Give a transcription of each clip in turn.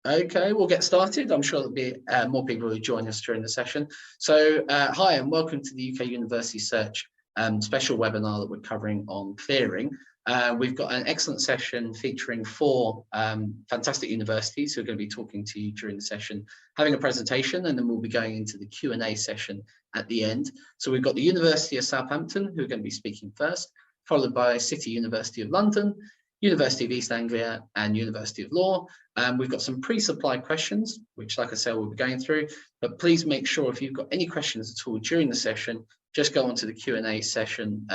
Okay, we'll get started. I'm sure there'll be more people who join us during the session. So hi and welcome to the UK University Search special webinar that we're covering on clearing. We've got an excellent session featuring four fantastic universities who are going to be talking to you during the session, having a presentation, and then we'll be going into the Q&A session at the end. So we've got the University of Southampton who are going to be speaking first, followed by City University of London, University of East Anglia and University of Law. We've got some pre-supplied questions, which, like I said, we'll be going through, but please make sure if you've got any questions at all during the session, just go onto the Q&A section.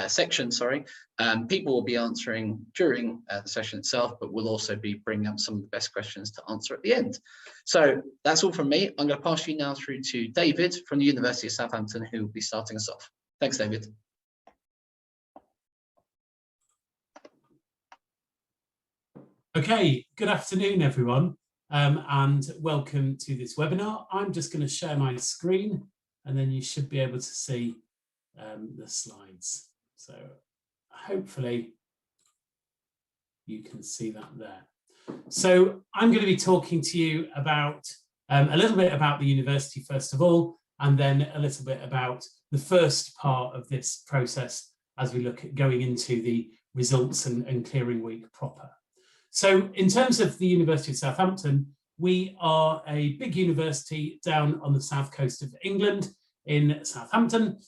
People will be answering during the session itself, but we'll also be bringing up some of the best questions to answer at the end. So that's all from me. I'm going to pass you now through to David from the University of Southampton, who will be starting us off. Thanks, David. Okay, good afternoon, everyone, and welcome to this webinar. I'm just going to share my screen, and then you should be able to see the slides. So hopefully you can see that there. So I'm going to be talking to you about a little bit about the university, first of all, and then a little bit about the first part of this process as we look at going into the results and clearing week proper. So in terms of the University of Southampton, we are a big university down on the south coast of England in Southampton.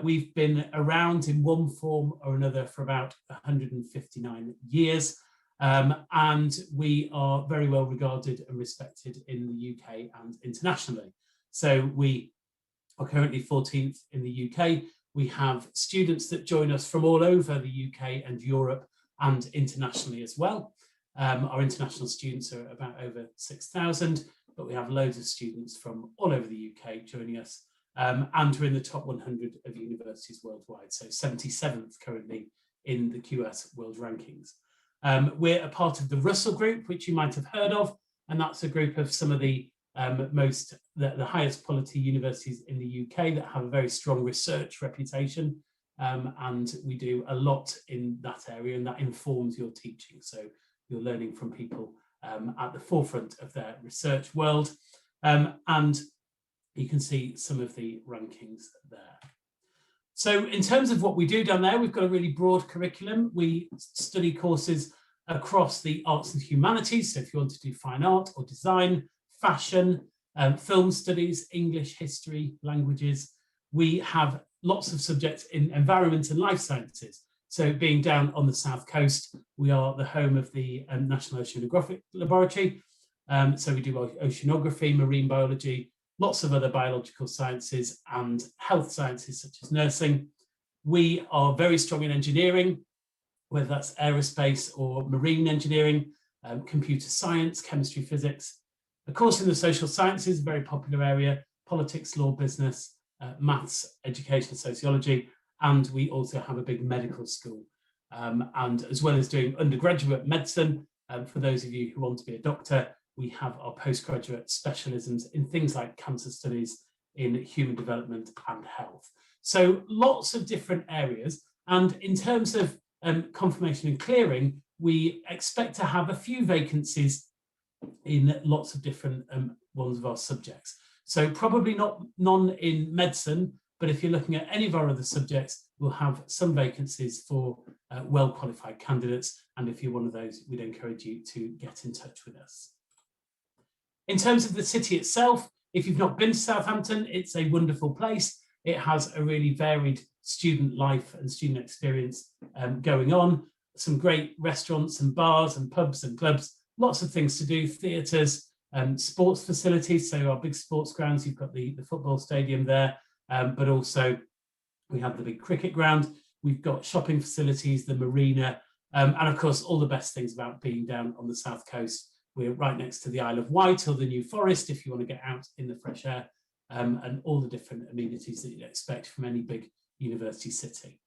We've been around in one form or another for about 159 years, and we are very well regarded and respected in the UK and internationally. So we are currently 14th in the UK. We have students that join us from all over the UK and Europe and internationally as well. Our international students are about over 6,000, but we have loads of students from all over the UK joining us, and we're in the top 100 of universities worldwide, so 77th currently in the QS World Rankings. We're a part of the Russell Group, which you might have heard of, and that's a group of some of the highest quality universities in the UK that have a very strong research reputation, and we do a lot in that area, and that informs your teaching. So you're learning from people at the forefront of their research world. And you can see some of the rankings there. So in terms of what we do down there, we've got a really broad curriculum. We study courses across the arts and humanities. So if you want to do fine art or design, fashion, film studies, English, history, languages, we have lots of subjects in environment and life sciences. So being down on the south coast, we are the home of the National Oceanographic Laboratory. So we do oceanography, marine biology, lots of other biological sciences and health sciences such as nursing. We are very strong in engineering, whether that's aerospace or marine engineering, computer science, chemistry, physics. Of course, in the social sciences, a very popular area, politics, law, business, maths, education, sociology. And we also have a big medical school. And as well as doing undergraduate medicine, for those of you who want to be a doctor, we have our postgraduate specialisms in things like cancer studies, in human development and health. So lots of different areas. And in terms of confirmation and clearing, we expect to have a few vacancies in lots of different ones of our subjects. So probably none in medicine, but if you're looking at any of our other subjects, we'll have some vacancies for well-qualified candidates. And if you're one of those, we'd encourage you to get in touch with us. In terms of the city itself, if you've not been to Southampton, it's a wonderful place. It has a really varied student life and student experience going on. Some great restaurants and bars and pubs and clubs, lots of things to do, theatres, sports facilities. So our big sports grounds, you've got the football stadium there. But also we have the big cricket ground, we've got shopping facilities, the marina, and of course all the best things about being down on the south coast. We're right next to the Isle of Wight or the New Forest if you want to get out in the fresh air, and all the different amenities that you'd expect from any big university city.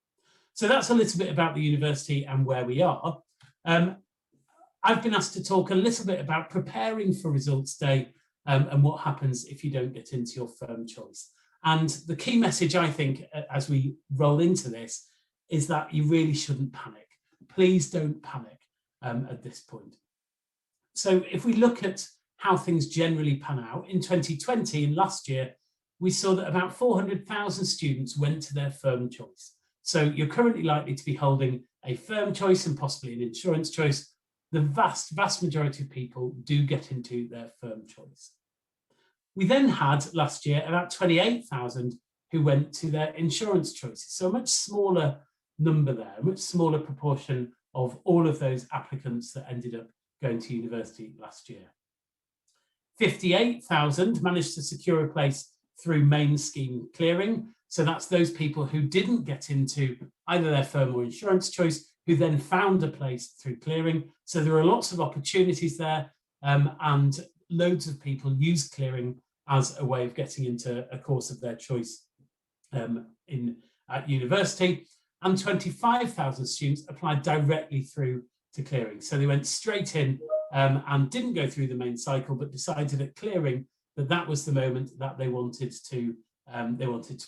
So that's a little bit about the university and where we are. I've been asked to talk a little bit about preparing for results day and what happens if you don't get into your firm choice. And the key message, I think, as we roll into this, is that you really shouldn't panic. Please don't panic at this point. So if we look at how things generally pan out, in 2020, in last year, we saw that about 400,000 students went to their firm choice. So you're currently likely to be holding a firm choice and possibly an insurance choice. The vast majority of people do get into their firm choice. We then had last year about 28,000 who went to their insurance choices. So a much smaller number there, a much smaller proportion of all of those applicants that ended up going to university last year. 58,000 managed to secure a place through main scheme clearing. So that's those people who didn't get into either their firm or insurance choice, who then found a place through clearing. So there are lots of opportunities there, and loads of people use clearing as a way of getting into a course of their choice at university. And 25,000 students applied directly through to clearing. So they went straight in and didn't go through the main cycle, but decided at clearing that was the moment that they wanted to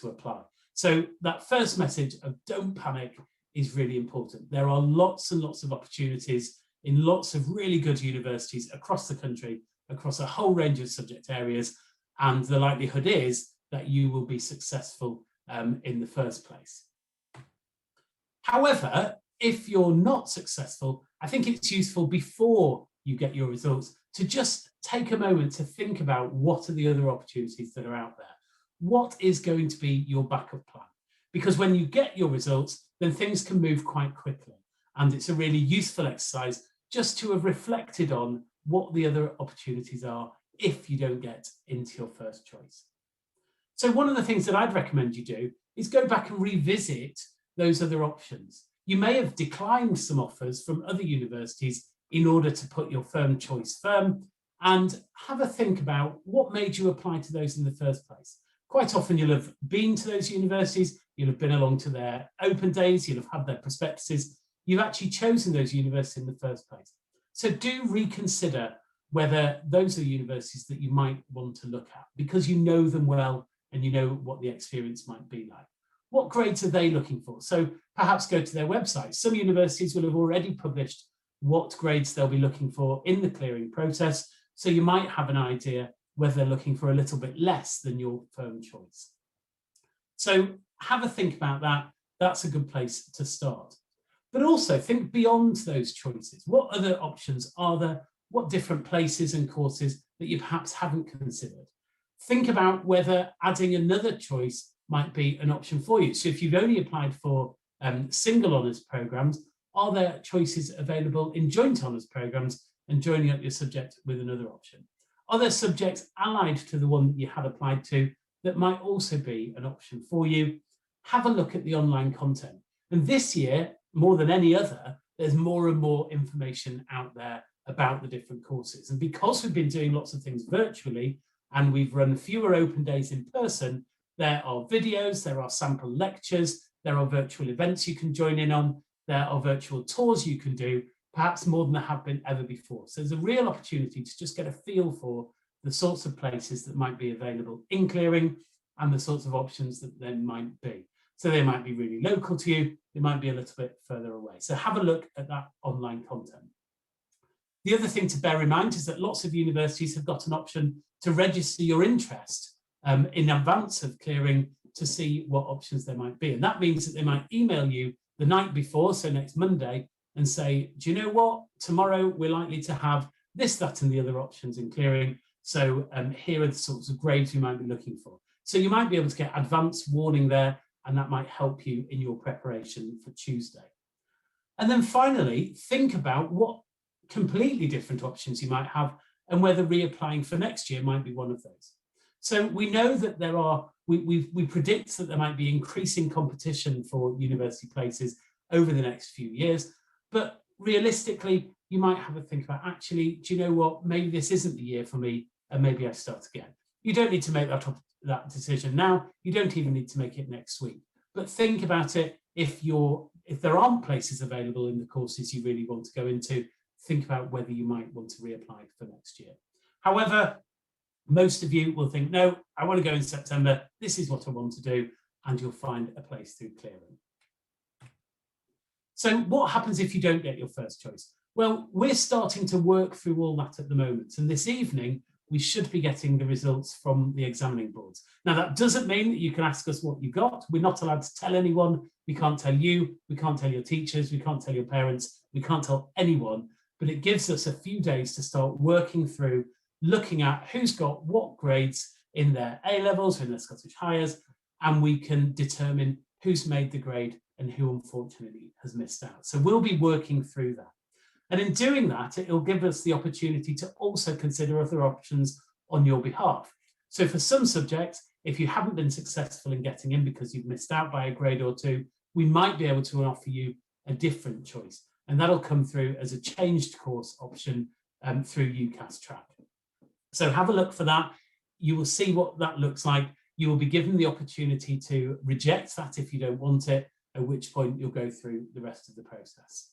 apply. So that first message of don't panic is really important. There are lots and lots of opportunities in lots of really good universities across the country, across a whole range of subject areas, and the likelihood is that you will be successful in the first place. However, if you're not successful, I think it's useful before you get your results to just take a moment to think about what are the other opportunities that are out there. What is going to be your backup plan? Because when you get your results, then things can move quite quickly. And it's a really useful exercise just to have reflected on what the other opportunities are if you don't get into your first choice. So one of the things that I'd recommend you do is go back and revisit those other options. You may have declined some offers from other universities in order to put your firm choice firm, and have a think about what made you apply to those in the first place. Quite often you'll have been to those universities, you'll have been along to their open days, you'll have had their prospectuses, you've actually chosen those universities in the first place. So do reconsider whether those are universities that you might want to look at, because you know them well and you know what the experience might be like. What grades are they looking for? So perhaps go to their website. Some universities will have already published what grades they'll be looking for in the clearing process. So you might have an idea whether they're looking for a little bit less than your firm choice. So have a think about that. That's a good place to start. But also think beyond those choices. What other options are there? What different places and courses that you perhaps haven't considered? Think about whether adding another choice might be an option for you. So if you've only applied for single honours programmes, are there choices available in joint honours programmes and joining up your subject with another option? Are there subjects allied to the one that you had applied to that might also be an option for you? Have a look at the online content. And this year, more than any other, there's more and more information out there about the different courses. And because we've been doing lots of things virtually and we've run fewer open days in person, there are videos, there are sample lectures, there are virtual events you can join in on, there are virtual tours you can do, perhaps more than there have been ever before. So there's a real opportunity to just get a feel for the sorts of places that might be available in clearing and the sorts of options that there might be. So they might be really local to you, they might be a little bit further away. So have a look at that online content. The other thing to bear in mind is that lots of universities have got an option to register your interest in advance of clearing to see what options there might be. And that means that they might email you the night before, so next Monday, and say, do you know what, tomorrow we're likely to have this, that, and the other options in clearing. So here are the sorts of grades you might be looking for. So you might be able to get advance warning there, and that might help you in your preparation for Tuesday. And then finally, think about what completely different options you might have and whether reapplying for next year might be one of those. So we know that there are, we predict that there might be increasing competition for university places over the next few years, but realistically, you might have a think about, actually, do you know what, maybe this isn't the year for me and maybe I start again. You don't need to make that decision now, you don't even need to make it next week, but think about it. If there aren't places available in the courses you really want to go into, think about whether you might want to reapply for next year. However, most of you will think, no, I want to go in September, this is what I want to do, and you'll find a place through clearing. So what happens if you don't get your first choice? Well, we're starting to work through all that at the moment, and this evening we should be getting the results from the examining boards. Now, that doesn't mean that you can ask us what you got. We're not allowed to tell anyone. We can't tell you, we can't tell your teachers, we can't tell your parents, we can't tell anyone, but it gives us a few days to start working through, looking at who's got what grades in their A-levels or in their Scottish Highers, and we can determine who's made the grade and who unfortunately has missed out. So we'll be working through that. And in doing that, it'll give us the opportunity to also consider other options on your behalf. So for some subjects, if you haven't been successful in getting in because you've missed out by a grade or two, we might be able to offer you a different choice. And that'll come through as a changed course option through UCAS Track. So have a look for that. You will see what that looks like. You will be given the opportunity to reject that if you don't want it, at which point you'll go through the rest of the process.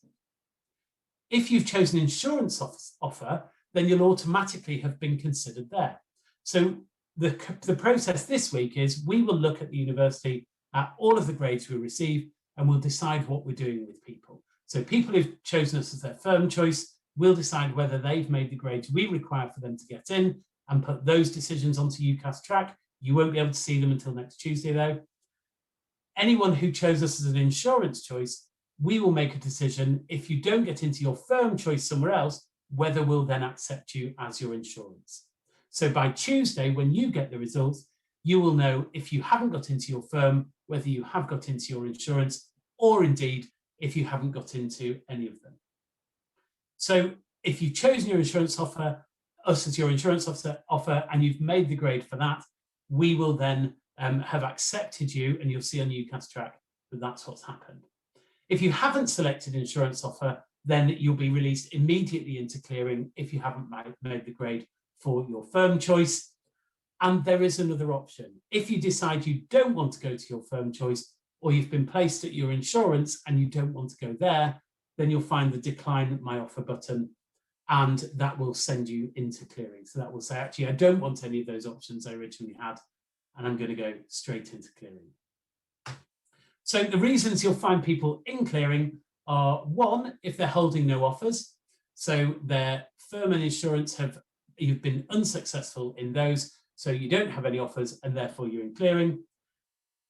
If you've chosen insurance offer, then you'll automatically have been considered there. So the process this week is we will look at the university at all of the grades we receive, and we'll decide what we're doing with people. So people who've chosen us as their firm choice, we'll decide whether they've made the grades we require for them to get in and put those decisions onto UCAS Track. You won't be able to see them until next Tuesday though. Anyone who chose us as an insurance choice, we will make a decision if you don't get into your firm choice somewhere else, whether we'll then accept you as your insurance. So by Tuesday, when you get the results, you will know if you haven't got into your firm, whether you have got into your insurance, or indeed, if you haven't got into any of them. So if you've chosen your insurance offer, us as your insurance offer, and you've made the grade for that, we will then have accepted you, and you'll see on UCAS Track that that's what's happened. If you haven't selected insurance offer, then you'll be released immediately into clearing if you haven't made the grade for your firm choice. And there is another option. If you decide you don't want to go to your firm choice, or you've been placed at your insurance and you don't want to go there, then you'll find the decline my offer button, and that will send you into clearing. So that will say, actually, I don't want any of those options I originally had, and I'm going to go straight into clearing. So the reasons you'll find people in clearing are, one, if they're holding no offers. So their firm and insurance you've been unsuccessful in those, so you don't have any offers and therefore you're in clearing.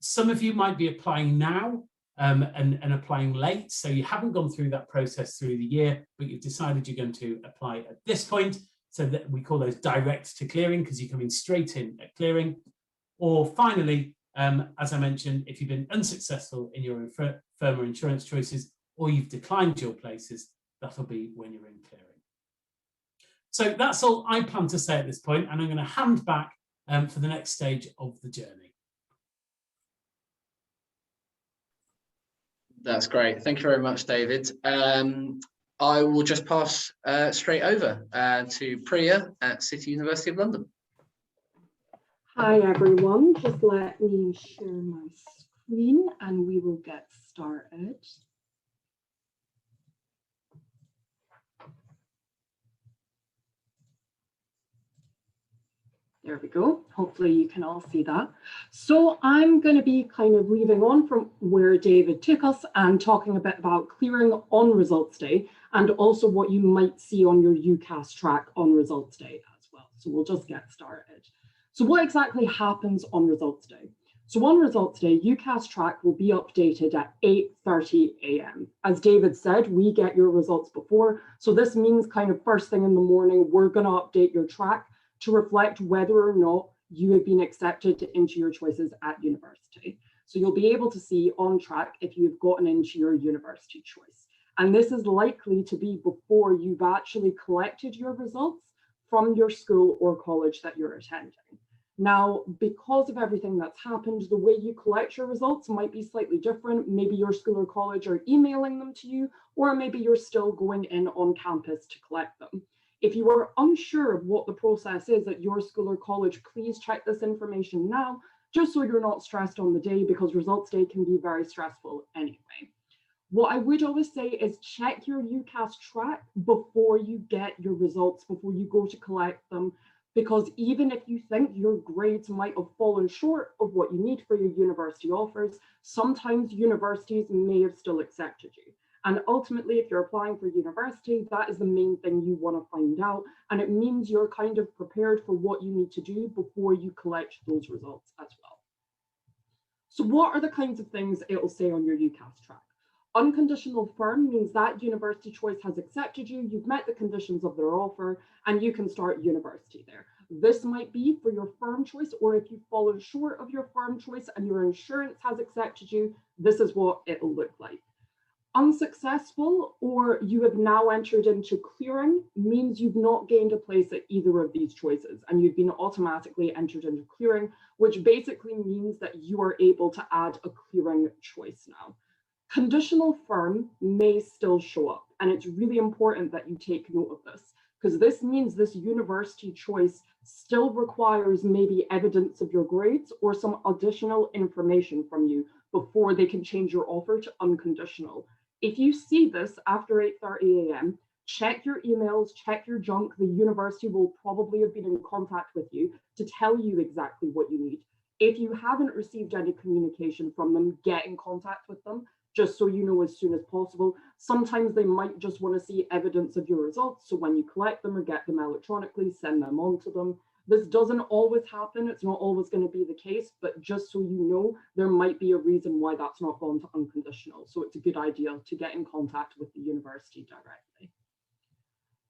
Some of you might be applying now and applying late, so you haven't gone through that process through the year, but you've decided you're going to apply at this point. So that we call those direct to clearing because you're coming straight in at clearing. Or finally, as I mentioned, if you've been unsuccessful in your firm or insurance choices, or you've declined your places, that'll be when you're in clearing. So that's all I plan to say at this point, and I'm going to hand back for the next stage of the journey. That's great. Thank you very much, David. I will just pass straight over to Priya at City University of London. Hi everyone, just let me share my screen and we will get started. There we go. Hopefully you can all see that. So I'm going to be kind of leaving on from where David took us and talking a bit about clearing on results day, and also what you might see on your UCAS track on results day as well. So we'll just get started. So what exactly happens on results day? So on results day, UCAS track will be updated at 8:30 a.m. As David said, we get your results before. So this means kind of first thing in the morning, we're going to update your track to reflect whether or not you have been accepted into your choices at university. So you'll be able to see on track if you've gotten into your university choice. And this is likely to be before you've actually collected your results from your school or college that you're attending. Now, because of everything that's happened, the way you collect your results might be slightly different. Maybe your school or college are emailing them to you, or maybe you're still going in on campus to collect them. If you are unsure of what the process is at your school or college, please check this information now, just so you're not stressed on the day, because results day can be very stressful anyway. What I would always say is check your UCAS track before you get your results, before you go to collect them, because even if you think your grades might have fallen short of what you need for your university offers, sometimes universities may have still accepted you. And ultimately, if you're applying for university, that is the main thing you want to find out. And it means you're kind of prepared for what you need to do before you collect those results as well. So what are the kinds of things it will say on your UCAS track? Unconditional firm means that university choice has accepted you, you've met the conditions of their offer, and you can start university there. This might be for your firm choice, or if you've fallen short of your firm choice and your insurance has accepted you, this is what it'll look like. Unsuccessful, or you have now entered into clearing, means you've not gained a place at either of these choices and you've been automatically entered into clearing, which basically means that you are able to add a clearing choice now. Conditional firm may still show up, and it's really important that you take note of this, because this means this university choice still requires maybe evidence of your grades or some additional information from you before they can change your offer to unconditional. If you see this after 8:30 a.m., check your emails, check your junk. The university will probably have been in contact with you to tell you exactly what you need. If you haven't received any communication from them, get in contact with them, just so you know as soon as possible. Sometimes they might just want to see evidence of your results. So when you collect them or get them electronically, send them on to them. This doesn't always happen. It's not always going to be the case, but just so you know, there might be a reason why that's not gone to unconditional. So it's a good idea to get in contact with the university directly.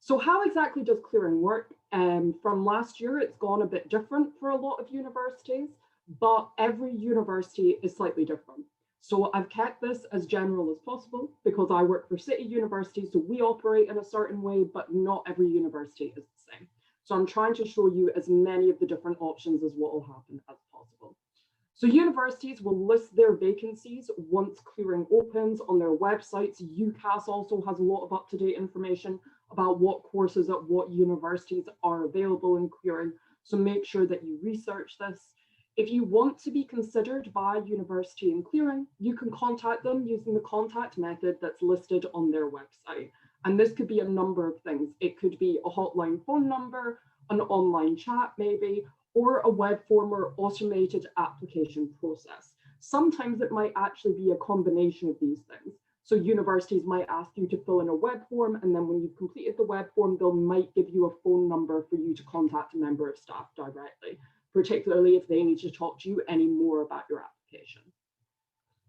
So how exactly does clearing work? From last year, it's gone a bit different for a lot of universities, but every university is slightly different. So I've kept this as general as possible because I work for city universities, so we operate in a certain way, but not every university is the same. So I'm trying to show you as many of the different options as what will happen as possible. So universities will list their vacancies once clearing opens on their websites. UCAS also has a lot of up-to-date information about what courses at what universities are available in clearing. So make sure that you research this. If you want to be considered by university in clearing, you can contact them using the contact method that's listed on their website. And this could be a number of things. It could be a hotline phone number, an online chat maybe, or a web form or automated application process. Sometimes it might actually be a combination of these things. So universities might ask you to fill in a web form, and then when you've completed the web form, they might give you a phone number for you to contact a member of staff directly, particularly if they need to talk to you any more about your application.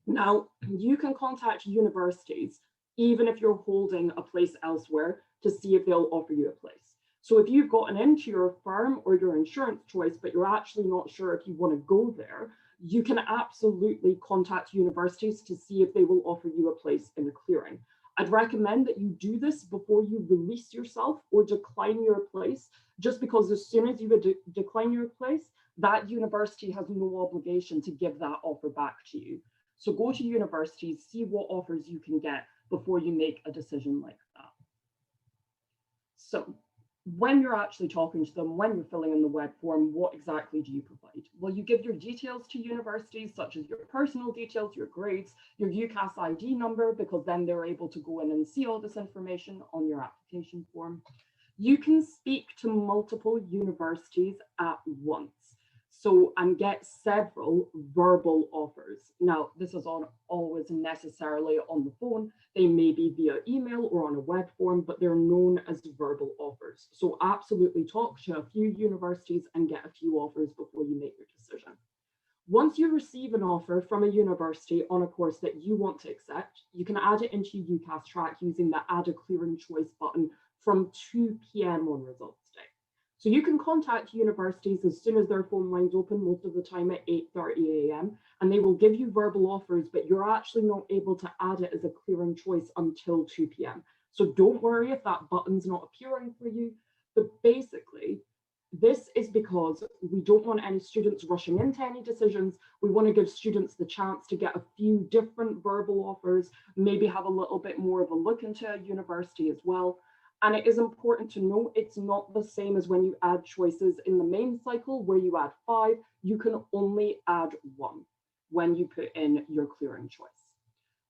Now, you can contact universities even if you're holding a place elsewhere to see if they'll offer you a place. So if you've gotten into your firm or your insurance choice, but you're actually not sure if you want to go there, you can absolutely contact universities to see if they will offer you a place in clearing. I'd recommend that you do this before you release yourself or decline your place, just because as soon as you decline your place, that university has no obligation to give that offer back to you. So go to universities, see what offers you can get before you make a decision like that. So when you're actually talking to them, when you're filling in the web form, what exactly do you provide? Well, you give your details to universities, such as your personal details, your grades, your UCAS ID number, because then they're able to go in and see all this information on your application form. You can speak to multiple universities at once. So, and get several verbal offers. Now, this is not always necessarily on the phone. They may be via email or on a web form, but they're known as verbal offers. So absolutely talk to a few universities and get a few offers before you make your decision. Once you receive an offer from a university on a course that you want to accept, you can add it into UCAS Track using the Add a Clearing Choice button from 2 p.m. on results day. So you can contact universities as soon as their phone lines open, most of the time at 8:30 a.m., and they will give you verbal offers, but you're actually not able to add it as a clearing choice until 2 p.m. So don't worry if that button's not appearing for you, but basically, this is because we don't want any students rushing into any decisions. We want to give students the chance to get a few different verbal offers, maybe have a little bit more of a look into a university as well. And it is important to note it's not the same as when you add choices in the main cycle where you add 5, you can only add 1 when you put in your clearing choice.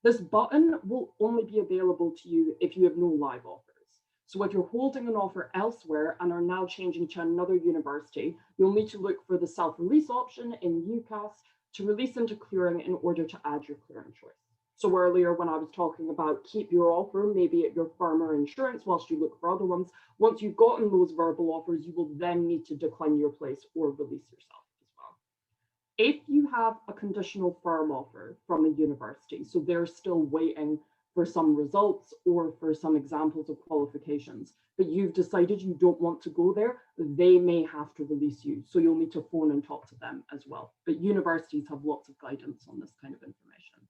This button will only be available to you if you have no live offers. So if you're holding an offer elsewhere and are now changing to another university, you'll need to look for the self-release option in UCAS to release into clearing in order to add your clearing choice. So earlier when I was talking about keep your offer, maybe at your firm or insurance whilst you look for other ones, once you've gotten those verbal offers, you will then need to decline your place or release yourself as well. If you have a conditional firm offer from a university, so they're still waiting for some results or for some examples of qualifications, but you've decided you don't want to go there, they may have to release you. So you'll need to phone and talk to them as well. But universities have lots of guidance on this kind of information.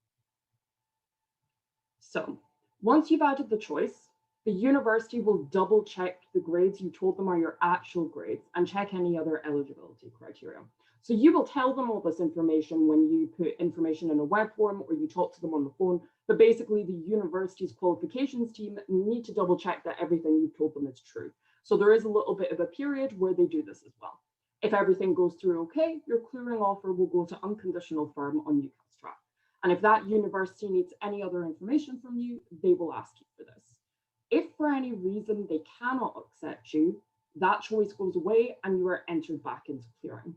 So once you've added the choice, the university will double check the grades you told them are your actual grades and check any other eligibility criteria. So you will tell them all this information when you put information in a web form or you talk to them on the phone, but basically the university's qualifications team need to double check that everything you've told them is true. So there is a little bit of a period where they do this as well. If everything goes through okay, your clearing offer will go to unconditional firm on UCAS Track. And if that university needs any other information from you, they will ask you for this. If for any reason they cannot accept you, that choice goes away and you are entered back into clearing.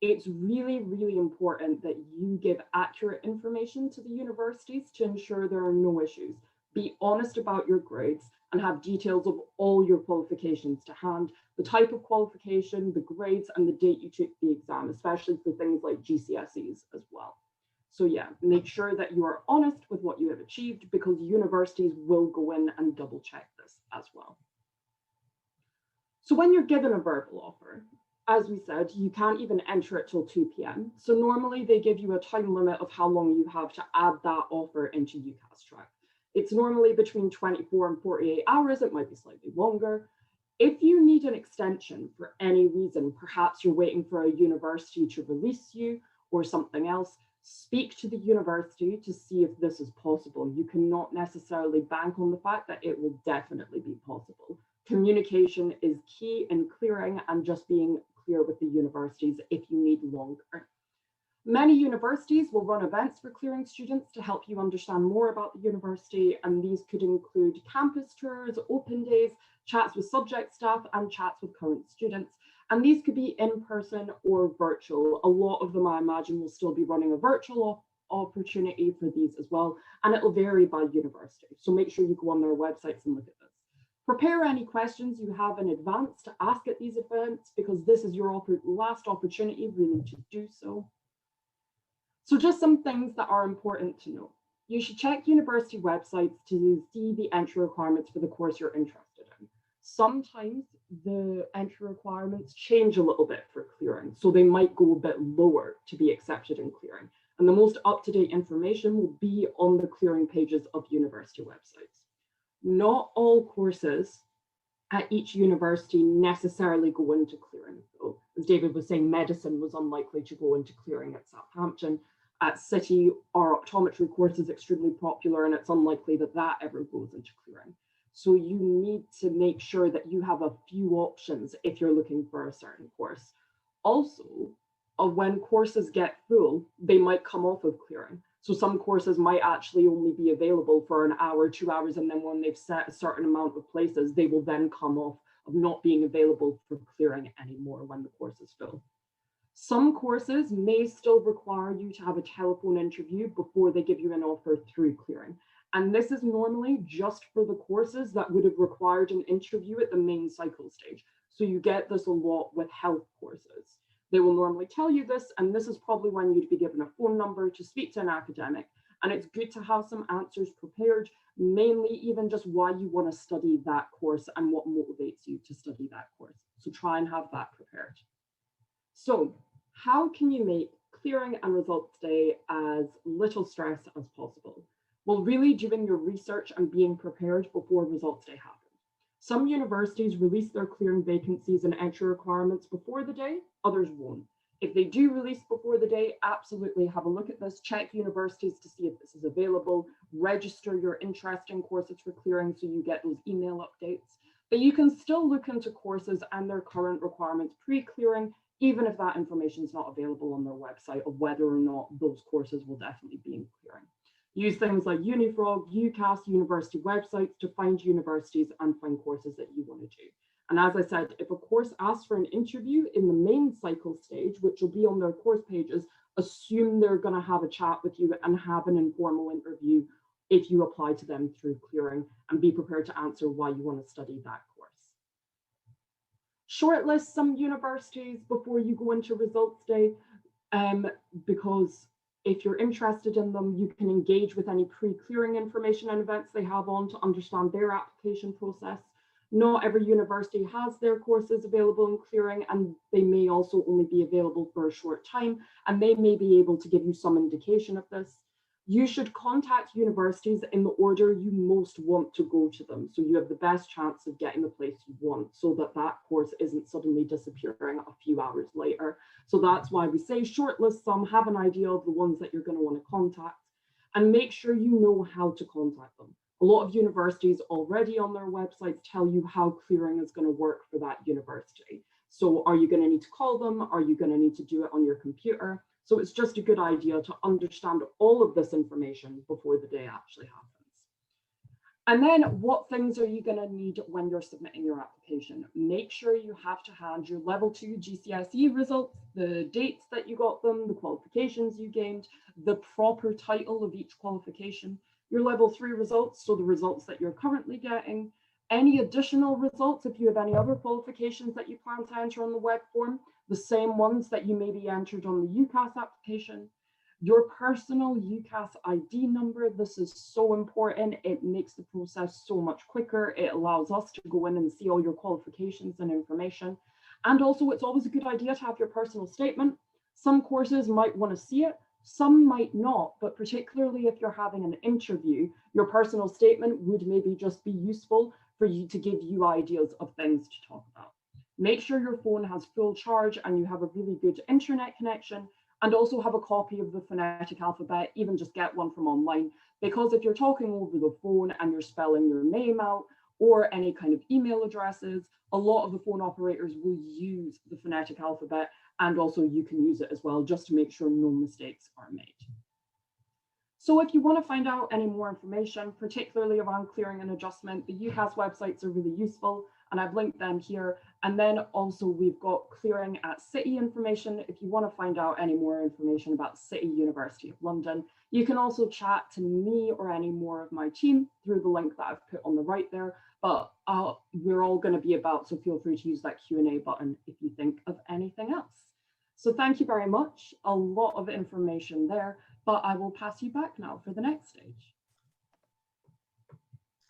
It's really, really important that you give accurate information to the universities to ensure there are no issues. Be honest about your grades and have details of all your qualifications to hand, the type of qualification, the grades, and the date you took the exam, especially for things like GCSEs as well. So yeah, make sure that you are honest with what you have achieved because universities will go in and double check this as well. So when you're given a verbal offer, as we said, you can't even enter it till 2 p.m. So normally they give you a time limit of how long you have to add that offer into UCAS Track. It's normally between 24 and 48 hours. It might be slightly longer. If you need an extension for any reason, perhaps you're waiting for a university to release you or something else, speak to the university to see if this is possible. You cannot necessarily bank on the fact that it will definitely be possible. Communication is key in clearing and just being clear with the universities if you need longer. Many universities will run events for clearing students to help you understand more about the university, and these could include campus tours, open days, chats with subject staff, and chats with current students. And these could be in person or virtual. A lot of them, I imagine, will still be running a virtual opportunity for these as well, and it will vary by university. So make sure you go on their websites and look at this. Prepare any questions you have in advance to ask at these events because this is your last opportunity really to do so. So just some things that are important to know. You should check university websites to see the entry requirements for the course you're interested in. Sometimes the entry requirements change a little bit for clearing, so they might go a bit lower to be accepted in clearing. And the most up-to-date information will be on the clearing pages of university websites. Not all courses at each university necessarily go into clearing. So, as David was saying, medicine was unlikely to go into clearing at Southampton. At City, our optometry course is extremely popular and it's unlikely that that ever goes into clearing. So you need to make sure that you have a few options if you're looking for a certain course. Also, when courses get full, they might come off of clearing. So some courses might actually only be available for an hour, 2 hours, and then when they've set a certain amount of places, they will then come off of not being available for clearing anymore when the course is full. Some courses may still require you to have a telephone interview before they give you an offer through clearing. And this is normally just for the courses that would have required an interview at the main cycle stage. So you get this a lot with health courses. They will normally tell you this, and this is probably when you'd be given a phone number to speak to an academic. And it's good to have some answers prepared, mainly even just why you want to study that course and what motivates you to study that course. So try and have that prepared. So how can you make clearing and results day as little stress as possible? Well, really doing your research and being prepared before results day happens. Some universities release their clearing vacancies and entry requirements before the day, others won't. If they do release before the day, absolutely have a look at this, check universities to see if this is available, register your interest in courses for clearing so you get those email updates. But you can still look into courses and their current requirements pre-clearing, even if that information is not available on their website of whether or not those courses will definitely be in clearing. Use things like Unifrog, UCAS, university websites to find universities and find courses that you want to do. And as I said, if a course asks for an interview in the main cycle stage, which will be on their course pages, assume they're going to have a chat with you and have an informal interview if you apply to them through clearing, and be prepared to answer why you want to study that course. Shortlist some universities before you go into results day, because if you're interested in them, you can engage with any pre-clearing information and events they have on to understand their application process. Not every university has their courses available in clearing, and they may also only be available for a short time, and they may be able to give you some indication of this. You should contact universities in the order you most want to go to them, so you have the best chance of getting the place you want, so that that course isn't suddenly disappearing a few hours later. So that's why we say shortlist some, have an idea of the ones that you're going to want to contact, and make sure you know how to contact them. A lot of universities already on their websites tell you how clearing is going to work for that university. So are you going to need to call them? Are you going to need to do it on your computer? So it's just a good idea to understand all of this information before the day actually happens. And then what things are you going to need when you're submitting your application? Make sure you have to hand your level 2 GCSE results, the dates that you got them, the qualifications you gained, the proper title of each qualification, your level 3 results, so the results that you're currently getting, any additional results if you have any other qualifications that you plan to enter on the web form, the same ones that you maybe entered on the UCAS application, your personal UCAS ID number. This is so important. It makes the process so much quicker. It allows us to go in and see all your qualifications and information. And also, it's always a good idea to have your personal statement. Some courses might want to see it, some might not, but particularly if you're having an interview, your personal statement would maybe just be useful for you to give you ideas of things to talk about. Make sure your phone has full charge and you have a really good internet connection, and also have a copy of the phonetic alphabet, even just get one from online, because if you're talking over the phone and you're spelling your name out or any kind of email addresses, a lot of the phone operators will use the phonetic alphabet, and also you can use it as well, just to make sure no mistakes are made. So if you want to find out any more information, particularly around clearing and adjustment, the UCAS websites are really useful, and I've linked them here. And then also we've got clearing at City information. If you want to find out any more information about City University of London, you can also chat to me or any more of my team through the link that I've put on the right there. But we're all going to be about, so feel free to use that Q&A button if you think of anything else. So thank you very much. A lot of information there, but I will pass you back now for the next stage.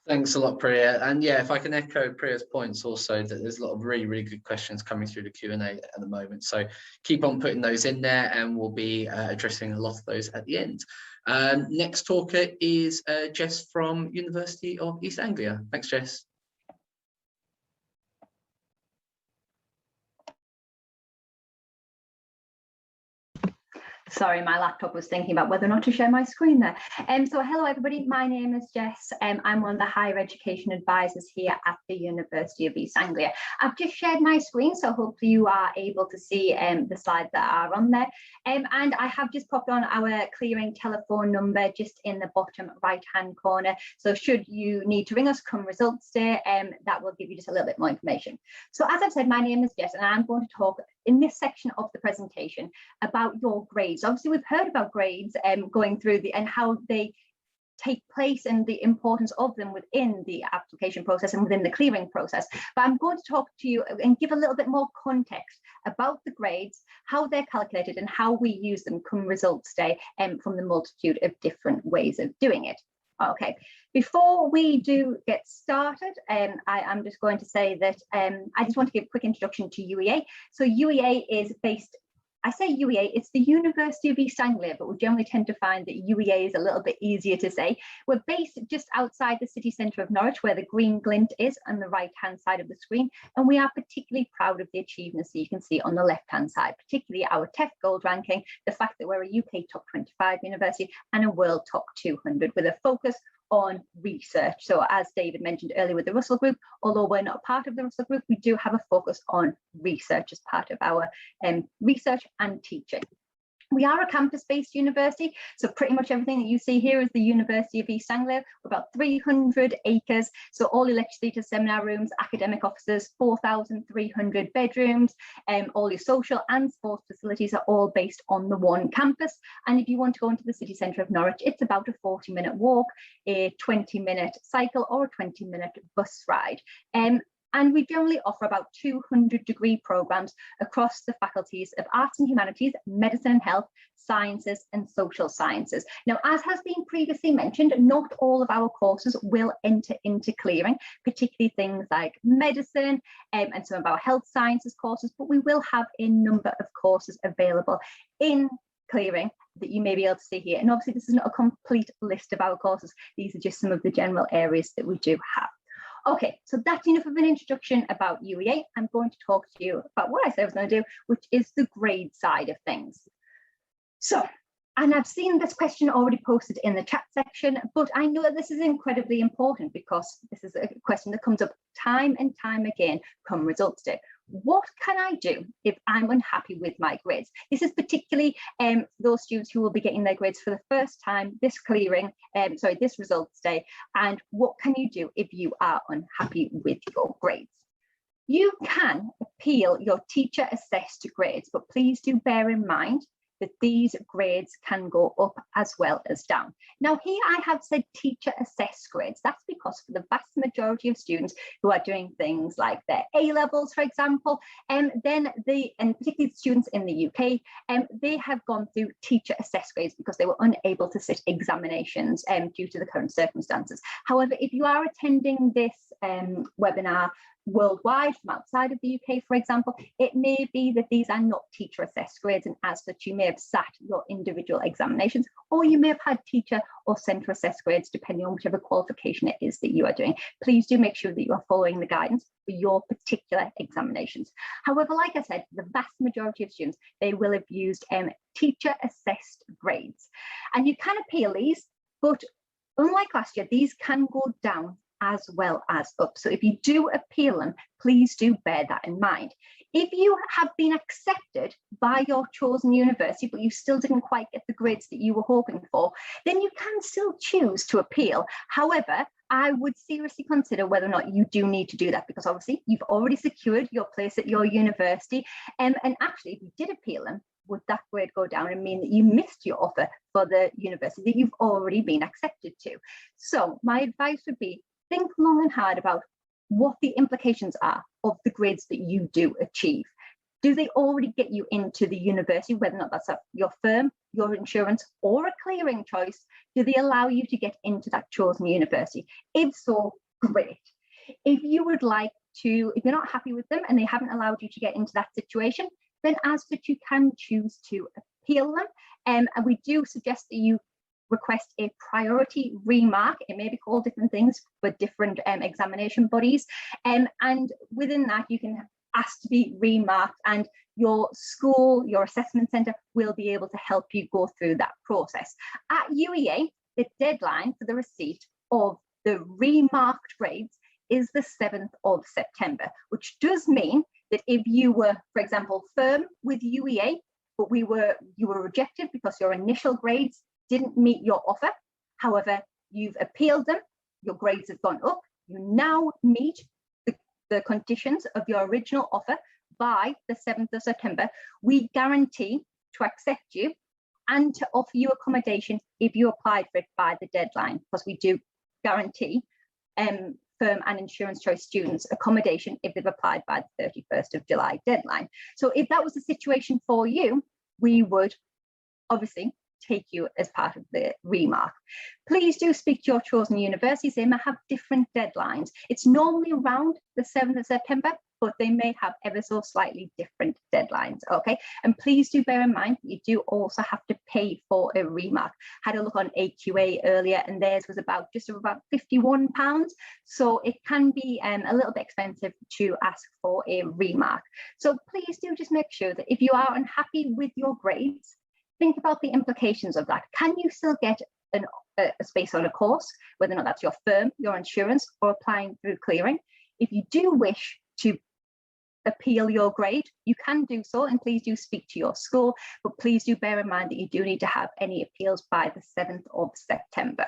Thanks a lot, Priya. And yeah, if I can echo Priya's points also, that there's a lot of really, really good questions coming through the Q&A at the moment. So keep on putting those in there and we'll be addressing a lot of those at the end. Next talker is Jess from University of East Anglia. Thanks, Jess. Sorry, my laptop was thinking about whether or not to share my screen there. So hello everybody, my name is Jess. I'm one of the higher education advisors here at the University of East Anglia. I've just shared my screen, so hopefully you are able to see the slides that are on there. And I have just popped on our clearing telephone number just in the bottom right hand corner. So should you need to ring us come results day, that will give you just a little bit more information. So as I've said, my name is Jess and I'm going to talk in this section of the presentation about your grades. Obviously, we've heard about grades going through and how they take place and the importance of them within the application process and within the clearing process. But I'm going to talk to you and give a little bit more context about the grades, how they're calculated and how we use them come results day from the multitude of different ways of doing it. Okay, before we do get started, I'm just going to say that I just want to give a quick introduction to UEA. So UEA is based, I say UEA, it's the University of East Anglia, but we generally tend to find that UEA is a little bit easier to say. We're based just outside the city centre of Norwich, where the green glint is on the right-hand side of the screen. And we are particularly proud of the achievements that you can see on the left-hand side, particularly our TEF Gold ranking, the fact that we're a UK top 25 university and a world top 200 with a focus on research. So as David mentioned earlier with the Russell Group, although we're not part of the Russell Group, we do have a focus on research as part of our research and teaching. We are a campus-based university, so pretty much everything that you see here is the University of East Anglia. We're about 300 acres, so all your lecture theatres, seminar rooms, academic offices, 4,300 bedrooms, all your social and sports facilities are all based on the one campus. And if you want to go into the city centre of Norwich, it's about a 40-minute walk, a 20-minute cycle, or a 20-minute bus ride. And we generally offer about 200 degree programmes across the faculties of Arts and Humanities, Medicine and Health, Sciences and Social Sciences. Now, as has been previously mentioned, not all of our courses will enter into clearing, particularly things like medicine and some of our health sciences courses, but we will have a number of courses available in clearing that you may be able to see here. And obviously this is not a complete list of our courses. These are just some of the general areas that we do have. Okay, so that's enough of an introduction about UEA. I'm going to talk to you about what I said I was going to do, which is the grade side of things. So, and I've seen this question already posted in the chat section, but I know that this is incredibly important because this is a question that comes up time and time again come results day. What can I do if I'm unhappy with my grades? This is particularly those students who will be getting their grades for the first time this this results day. And what can you do if you are unhappy with your grades? You can appeal your teacher assessed grades, but please do bear in mind that these grades can go up as well as down. Now here I have said teacher assessed grades. That's because for the vast majority of students who are doing things like their A-levels, for example, and particularly students in the UK, they have gone through teacher assessed grades because they were unable to sit examinations due to the current circumstances. However, if you are attending this webinar worldwide from outside of the UK, for example, it may be that these are not teacher assessed grades, and as such you may have sat your individual examinations, or you may have had teacher or centre assessed grades depending on whichever qualification it is that you are doing. Please do make sure that you are following the guidance for your particular examinations. However, like I said, the vast majority of students, they will have used teacher assessed grades, and you can appeal these, but unlike last year, these can go down as well as up. So if you do appeal them, please do bear that in mind. If you have been accepted by your chosen university, but you still didn't quite get the grades that you were hoping for, then you can still choose to appeal. However, I would seriously consider whether or not you do need to do that, because obviously you've already secured your place at your university. And actually, if you did appeal them, would that grade go down and mean that you missed your offer for the university that you've already been accepted to? So my advice would be, think long and hard about what the implications are of the grades that you do achieve. Do they already get you into the university, whether or not that's your firm, your insurance, or a clearing choice? Do they allow you to get into that chosen university? If so, great. If you would like to, if you're not happy with them and they haven't allowed you to get into that situation, then as such you can choose to appeal them. And we do suggest that you request a priority remark. It may be called different things for different examination bodies, and within that you can ask to be remarked, and your school, your assessment centre will be able to help you go through that process. At UEA, the deadline for the receipt of the remarked grades is the 7th of September, which does mean that if you were, for example, firm with UEA, but you were rejected because your initial grades didn't meet your offer, however, you've appealed them, your grades have gone up, you now meet the conditions of your original offer by the 7th of September, we guarantee to accept you and to offer you accommodation if you applied for it by the deadline, because we do guarantee firm and insurance choice students accommodation if they've applied by the 31st of July deadline. So if that was the situation for you, we would obviously take you as part of the remark. Please do speak to your chosen universities. They may have different deadlines. It's normally around the 7th of September, but they may have ever so slightly different deadlines, okay? And please do bear in mind, you do also have to pay for a remark. Had a look on AQA earlier and theirs was just about £51. So it can be a little bit expensive to ask for a remark. So please do just make sure that if you are unhappy with your grades, think about the implications of that. Can you still get a space on a course, whether or not that's your firm, your insurance, or applying through clearing? If you do wish to appeal your grade, you can do so, and please do speak to your school, but please do bear in mind that you do need to have any appeals by the 7th of September.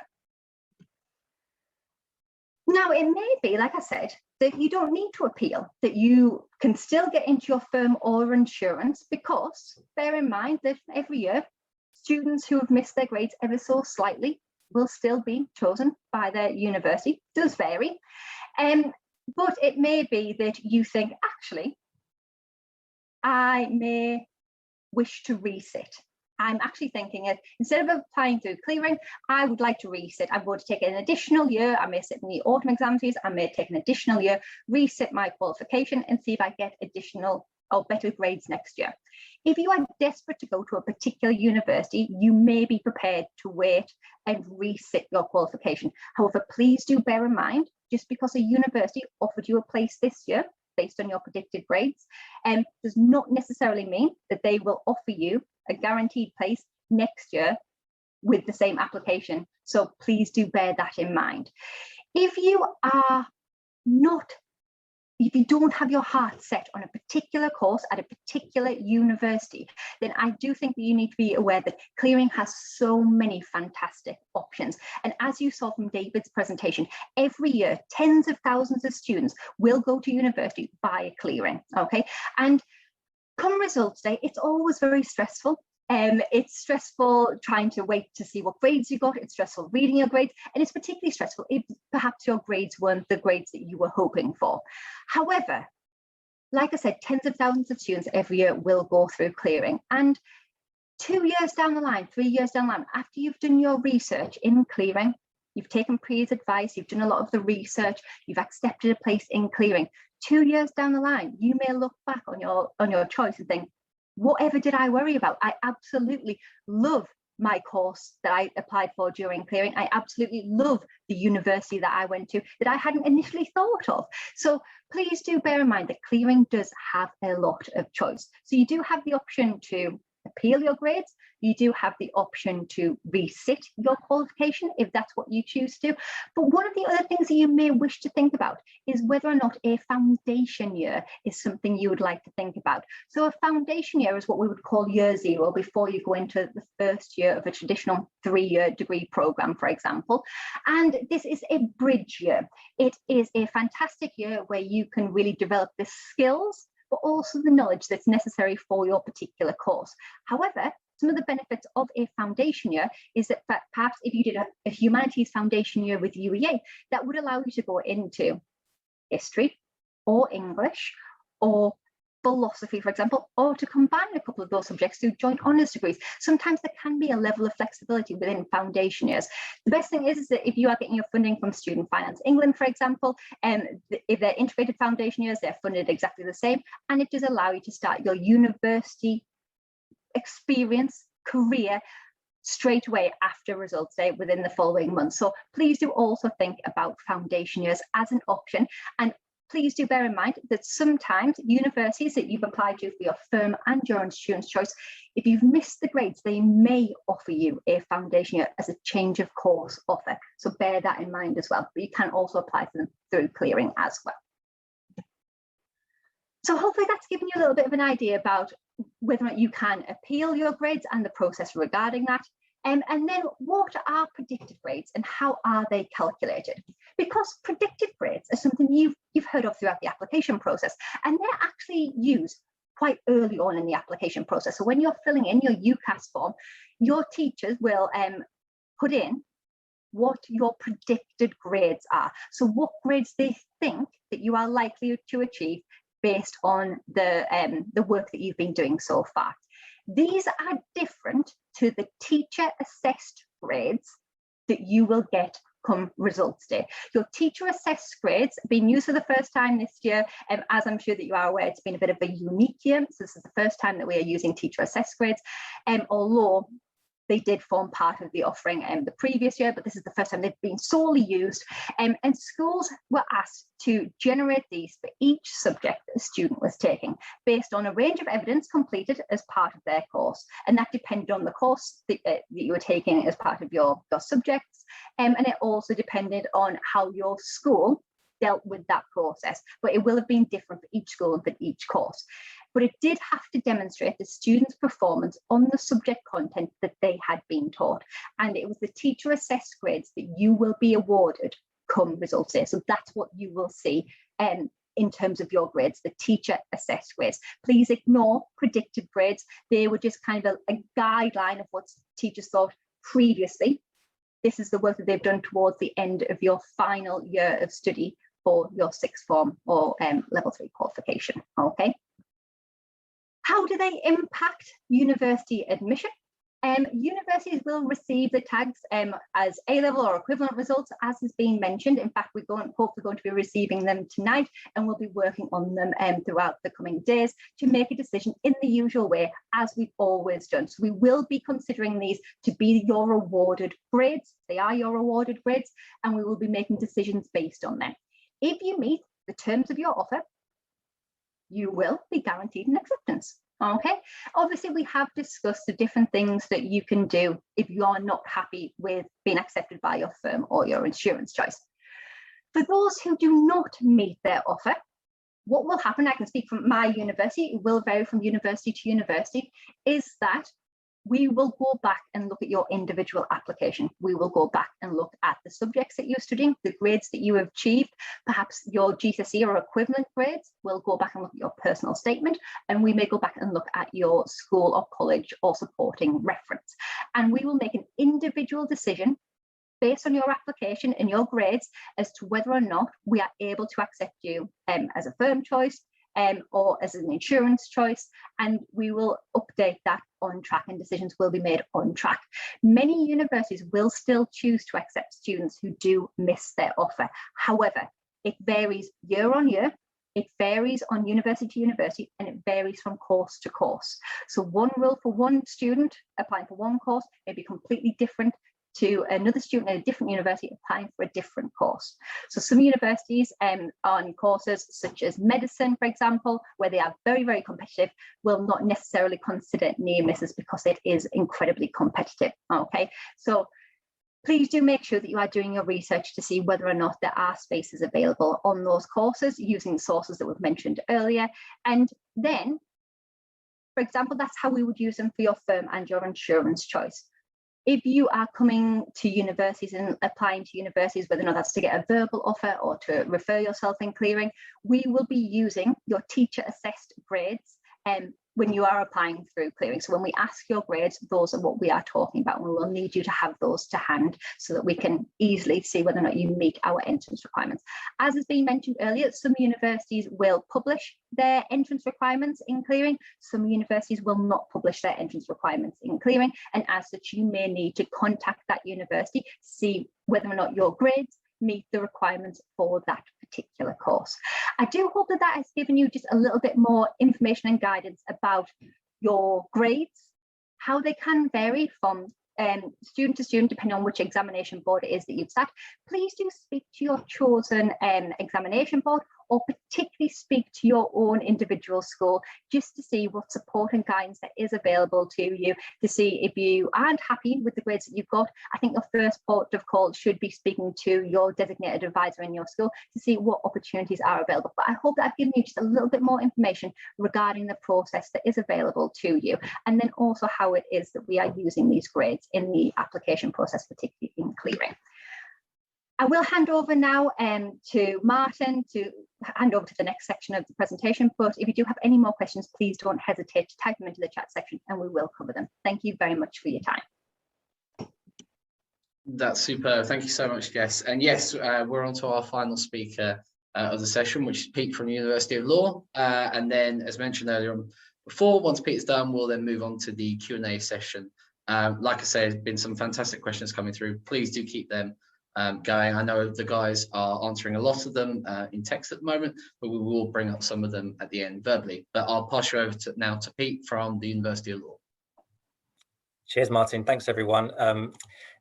Now, it may be, like I said, that you don't need to appeal, that you can still get into your firm or insurance, because bear in mind that every year, students who have missed their grades ever so slightly will still be chosen by their university. It does vary. But it may be that you think, actually, I may wish to resit. I'm actually thinking of, instead of applying through clearing, I would like to resit. I'm going to take an additional year. I may sit in the autumn exam fees. I may take an additional year, resit my qualification, and see if I get additional or better grades next year. If you are desperate to go to a particular university, you may be prepared to wait and resit your qualification. However, please do bear in mind, just because a university offered you a place this year based on your predicted grades, does not necessarily mean that they will offer you a guaranteed place next year with the same application. So please do bear that in mind. If you don't have your heart set on a particular course at a particular university, then I do think that you need to be aware that clearing has so many fantastic options. And as you saw from David's presentation, every year, tens of thousands of students will go to university via clearing, okay? And come results day, it's always very stressful. It's stressful trying to wait to see what grades you got. It's stressful reading your grades, and it's particularly stressful if perhaps your grades weren't the grades that you were hoping for. However, like I said, tens of thousands of students every year will go through clearing, and 2 years down the line, 3 years down the line, after you've done your research in clearing, you've taken Priya's advice, you've done a lot of the research, you've accepted a place in clearing. 2 years down the line, you may look back on your choice and think, whatever did I worry about? I absolutely love my course that I applied for during clearing. I absolutely love the university that I went to that I hadn't initially thought of. So please do bear in mind that clearing does have a lot of choice. So you do have the option to appeal your grades. You do have the option to resit your qualification if that's what you choose to do. But one of the other things that you may wish to think about is whether or not a foundation year is something you would like to think about. So a foundation year is what we would call year zero before you go into the first year of a traditional 3-year degree program, for example. And this is a bridge year. It is a fantastic year where you can really develop the skills, but also the knowledge that's necessary for your particular course. However, some of the benefits of a foundation year is that perhaps if you did a humanities foundation year with UEA, that would allow you to go into history or English or philosophy, for example, or to combine a couple of those subjects to joint honours degrees. Sometimes there can be a level of flexibility within foundation years. The best thing is that if you are getting your funding from Student Finance England, for example, if they're integrated foundation years, they're funded exactly the same, and it does allow you to start your university experience, career, straight away after results day within the following months. So please do also think about foundation years as an option, and please do bear in mind that sometimes universities that you've applied to for your firm and your student's choice, if you've missed the grades, they may offer you a foundation year as a change of course offer. So bear that in mind as well, but you can also apply for them through clearing as well. So hopefully that's given you a little bit of an idea about whether or not you can appeal your grades and the process regarding that. And then what are predicted grades and how are they calculated? Because predicted grades are something you've heard of throughout the application process, and they're actually used quite early on in the application process. So when you're filling in your UCAS form, your teachers will put in what your predicted grades are. So what grades they think that you are likely to achieve based on the work that you've been doing so far. These are different to the teacher assessed grades that you will get come results day. Your teacher assessed grades have been used for the first time this year, and as I'm sure that you are aware, it's been a bit of a unique year. So this is the first time that we are using teacher assessed grades, although they did form part of the offering the previous year, but this is the first time they've been solely used. And schools were asked to generate these for each subject that a student was taking based on a range of evidence completed as part of their course. And that depended on the course that you were taking as part of your subjects. And it also depended on how your school dealt with that process, but it will have been different for each school and for each course. But it did have to demonstrate the students' performance on the subject content that they had been taught. And it was the teacher assessed grades that you will be awarded come results day. So that's what you will see in terms of your grades, the teacher assessed grades. Please ignore predictive grades. They were just kind of a guideline of what teachers thought previously. This is the work that they've done towards the end of your final year of study for your sixth form or level 3 qualification. Okay. How do they impact university admission? Universities will receive the tags as A-level or equivalent results, as has been mentioned. In fact, we're hopefully going to be receiving them tonight, and we'll be working on them throughout the coming days to make a decision in the usual way, as we've always done. So we will be considering these to be your awarded grades. They are your awarded grades, and we will be making decisions based on them. If you meet the terms of your offer, you will be guaranteed an acceptance. Okay, obviously we have discussed the different things that you can do if you are not happy with being accepted by your firm or your insurance choice. For those who do not meet their offer, what will happen, I can speak from my university, it will vary from university to university, is that we will go back and look at your individual application. We will go back and look at the subjects that you're studying, the grades that you have achieved, perhaps your GCSE or equivalent grades. We'll go back and look at your personal statement, and we may go back and look at your school or college or supporting reference. And we will make an individual decision based on your application and your grades as to whether or not we are able to accept you as a firm choice, or as an insurance choice, and we will update that on track, and decisions will be made on track. Many universities will still choose to accept students who do miss their offer. However, it varies year on year, it varies on university to university, and it varies from course to course. So one rule for one student applying for one course may be completely different to another student at a different university applying for a different course. So some universities on courses such as medicine, for example, where they are very, very competitive, will not necessarily consider near misses because it is incredibly competitive. Okay, so please do make sure that you are doing your research to see whether or not there are spaces available on those courses using sources that we've mentioned earlier. And then, for example, that's how we would use them for your firm and your insurance choice. If you are coming to universities and applying to universities, whether or not that's to get a verbal offer or to refer yourself in clearing, we will be using your teacher assessed grades when you are applying through clearing. So when we ask your grades, those are what we are talking about. We will need you to have those to hand so that we can easily see whether or not you meet our entrance requirements. As has been mentioned earlier, some universities will publish their entrance requirements in clearing. Some universities will not publish their entrance requirements in clearing. And as such, you may need to contact that university to see whether or not your grades meet the requirements for that particular course. I do hope that that has given you just a little bit more information and guidance about your grades, how they can vary from student to student depending on which examination board it is that you've sat. Please do speak to your chosen examination board, or particularly speak to your own individual school just to see what support and guidance that is available to you, to see if you aren't happy with the grades that you've got. I think your first port of call should be speaking to your designated advisor in your school to see what opportunities are available. But I hope that I've given you just a little bit more information regarding the process that is available to you, and then also how it is that we are using these grades in the application process, particularly in clearing. I will hand over now to Martin to hand over to the next section of the presentation, but if you do have any more questions, please don't hesitate to type them into the chat section and we will cover them. Thank you very much for your time. That's superb. Thank you so much, Jess. And yes, we're on to our final speaker of the session, which is Pete from the University of Law. And then, as mentioned earlier on before, once Pete's done, we'll then move on to the Q&A session. Like I said, there's been some fantastic questions coming through. Please do keep them going. I know the guys are answering a lot of them in text at the moment, but we will bring up some of them at the end verbally. But I'll pass you over now to Pete from the University of Law. Cheers, Martin. Thanks, everyone.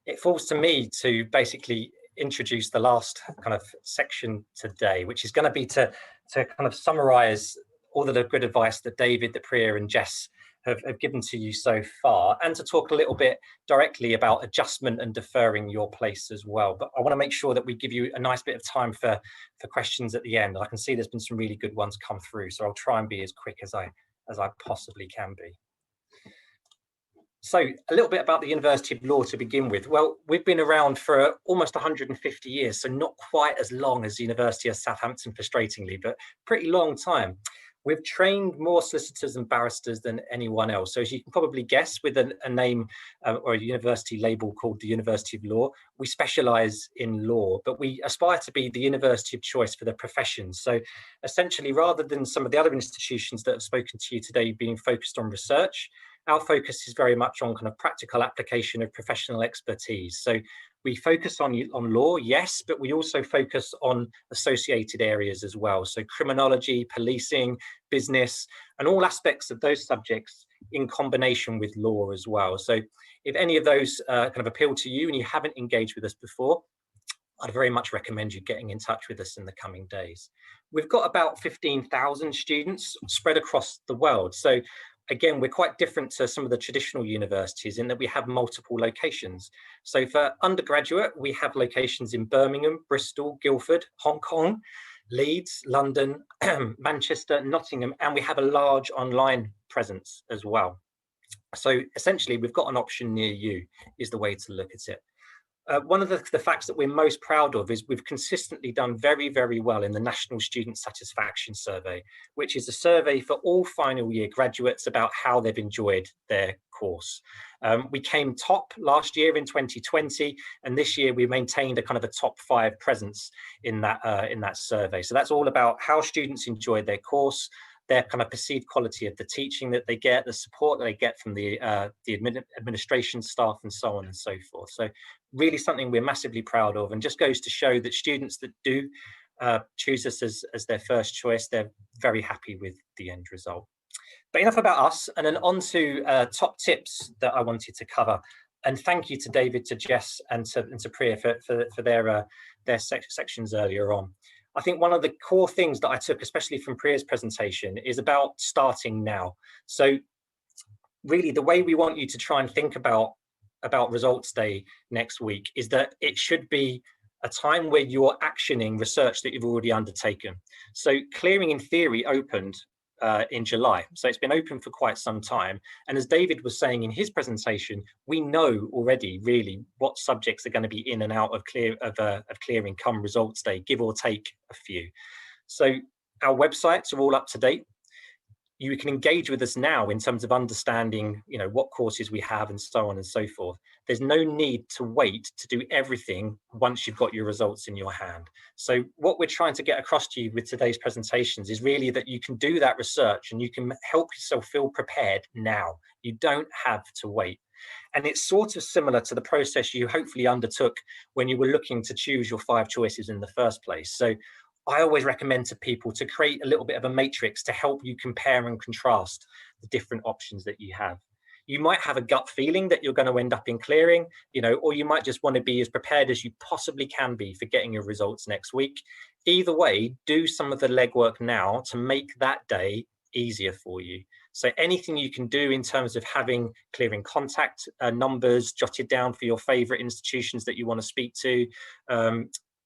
It falls to me to basically introduce the last kind of section today, which is going to be to kind of summarise all the good advice that David, that Priya and Jess have given to you so far, and to talk a little bit directly about adjustment and deferring your place as well. But I want to make sure that we give you a nice bit of time for questions at the end. I can see there's been some really good ones come through, so I'll try and be as quick as I possibly can be. So a little bit about the University of Law to begin with. Well, we've been around for almost 150 years, so not quite as long as the University of Southampton, frustratingly, but pretty long time. We've trained more solicitors and barristers than anyone else. So as you can probably guess, with a name or a university label called the University of Law, we specialise in law, but we aspire to be the university of choice for the professions. So essentially, rather than some of the other institutions that have spoken to you today being focused on research, our focus is very much on kind of practical application of professional expertise. So we focus on law, yes, but we also focus on associated areas as well. So criminology, policing, business, and all aspects of those subjects in combination with law as well. So if any of those kind of appeal to you and you haven't engaged with us before, I'd very much recommend you getting in touch with us in the coming days. We've got about 15,000 students spread across the world. So again, we're quite different to some of the traditional universities in that we have multiple locations. So for undergraduate, we have locations in Birmingham, Bristol, Guildford, Hong Kong, Leeds, London, Manchester, Nottingham, and we have a large online presence as well. So essentially, we've got an option near you is the way to look at it. One of the facts that we're most proud of is we've consistently done very, very well in the National Student Satisfaction Survey, which is a survey for all final year graduates about how they've enjoyed their course. We came top last year in 2020, and this year we maintained a kind of a top 5 presence in that survey. So that's all about how students enjoyed their course, their kind of perceived quality of the teaching that they get, the support that they get from the administration staff, and so on and so forth. So really something we're massively proud of, and just goes to show that students that do choose us as their first choice, they're very happy with the end result. But enough about us, and then on to top tips that I wanted to cover. And thank you to David, to Jess, and to Priya for their sections earlier on. I think one of the core things that I took, especially from Priya's presentation, is about starting now. So really the way we want you to try and think about results day next week is that it should be a time where you're actioning research that you've already undertaken. So clearing in theory opened in July. So it's been open for quite some time. And as David was saying in his presentation, we know already really what subjects are going to be in and out of clearing come results day, give or take a few. So our websites are all up to date. You can engage with us now in terms of understanding, you know, what courses we have and so on and so forth. There's no need to wait to do everything once you've got your results in your hand. So what we're trying to get across to you with today's presentations is really that you can do that research and you can help yourself feel prepared now. You don't have to wait. And it's sort of similar to the process you hopefully undertook when you were looking to choose your 5 choices in the first place. So I always recommend to people to create a little bit of a matrix to help you compare and contrast the different options that you have. You might have a gut feeling that you're going to end up in clearing, you know, or you might just want to be as prepared as you possibly can be for getting your results next week. Either way, do some of the legwork now to make that day easier for you. So anything you can do in terms of having clearing contact numbers jotted down for your favorite institutions that you want to speak to.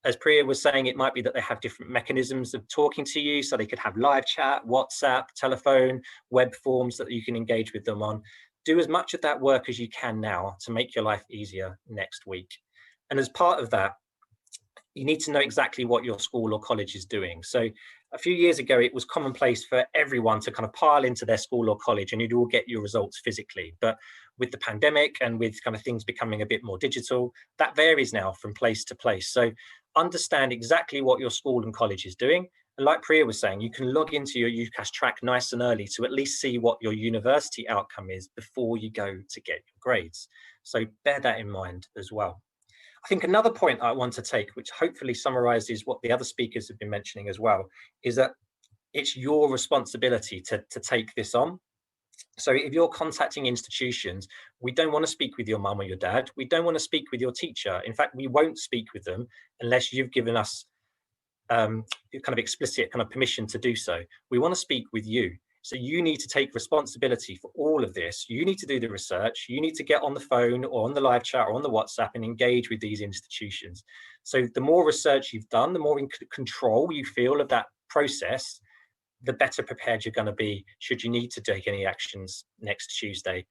As Priya was saying, it might be that they have different mechanisms of talking to you. So they could have live chat, WhatsApp, telephone, web forms that you can engage with them on. Do as much of that work as you can now to make your life easier next week. And as part of that, you need to know exactly what your school or college is doing. So a few years ago, it was commonplace for everyone to kind of pile into their school or college and you'd all get your results physically. But with the pandemic and with kind of things becoming a bit more digital, that varies now from place to place. So understand exactly what your school and college is doing. And like Priya was saying, you can log into your UCAS Track nice and early to at least see what your university outcome is before you go to get your grades. So bear that in mind as well. I think another point I want to take, which hopefully summarizes what the other speakers have been mentioning as well, is that it's your responsibility to take this on. So if you're contacting institutions, we don't want to speak with your mum or your dad. We don't want to speak with your teacher. In fact, we won't speak with them unless you've given us kind of explicit kind of permission to do so. We want to speak with you. So you need to take responsibility for all of this. You need to do the research. You need to get on the phone or on the live chat or on the WhatsApp and engage with these institutions. So the more research you've done, the more in control you feel of that process, the better prepared you're going to be should you need to take any actions next Tuesday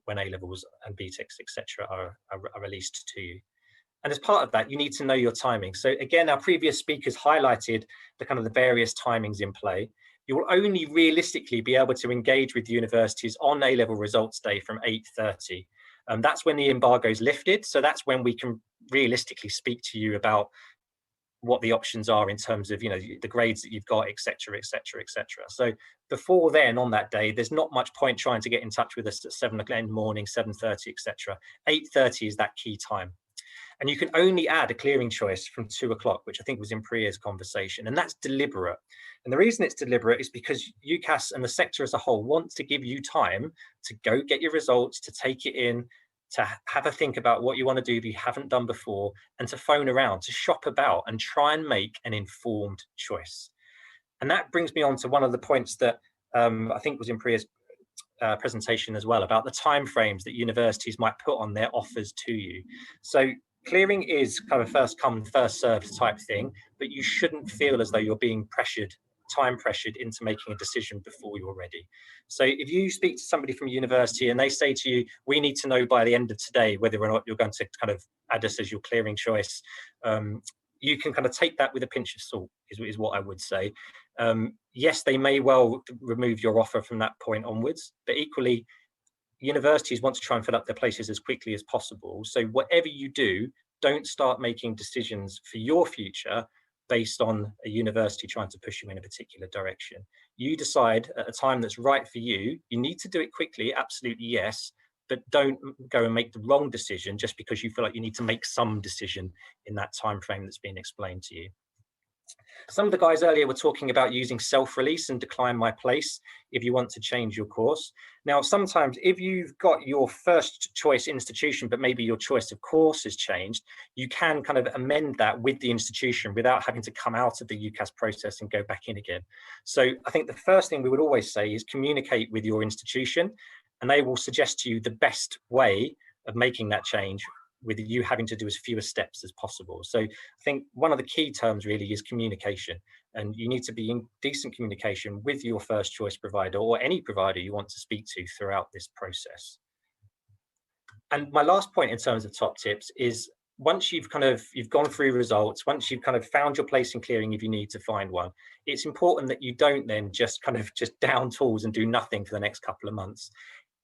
when A-levels and BTECs, etc. are released to you. And as part of that, you need to know your timing. So again, our previous speakers highlighted the kind of the various timings in play. You will only realistically be able to engage with universities on A-level results day from 8:30. That's when the embargo is lifted. So that's when we can realistically speak to you about what the options are in terms of, you know, the grades that you've got, etc., etc., etc. So before then, on that day, there's not much point trying to get in touch with us at 7 o'clock in the morning, 7:30, etc. 8:30 is that key time. And you can only add a clearing choice from 2 o'clock, which I think was in Priya's conversation, and that's deliberate. And the reason it's deliberate is because UCAS and the sector as a whole want to give you time to go get your results, to take it in, to have a think about what you want to do that you haven't done before, and to phone around, to shop about and try and make an informed choice. And that brings me on to one of the points that I think was in Priya's presentation as well, about the timeframes that universities might put on their offers to you. So clearing is kind of first come, first served type thing, but you shouldn't feel as though you're being time pressured into making a decision before you're ready. So if you speak to somebody from university and they say to you, we need to know by the end of today whether or not you're going to kind of add us as your clearing choice, you can kind of take that with a pinch of salt, is what I would say. Yes, they may well remove your offer from that point onwards, but equally, universities want to try and fill up their places as quickly as possible. So whatever you do, don't start making decisions for your future based on a university trying to push you in a particular direction. You decide at a time that's right for you. You need to do it quickly, absolutely yes, but don't go and make the wrong decision just because you feel like you need to make some decision in that time frame that's being explained to you. Some of the guys earlier were talking about using self-release and decline my place if you want to change your course. Now, sometimes if you've got your first choice institution, but maybe your choice of course has changed, you can kind of amend that with the institution without having to come out of the UCAS process and go back in again. So I think the first thing we would always say is communicate with your institution, and they will suggest to you the best way of making that change, with you having to do as few steps as possible. So I think one of the key terms really is communication, and you need to be in decent communication with your first choice provider or any provider you want to speak to throughout this process. And my last point in terms of top tips is, once you've gone through results, once you've kind of found your place in clearing, if you need to find one, it's important that you don't then just down tools and do nothing for the next couple of months.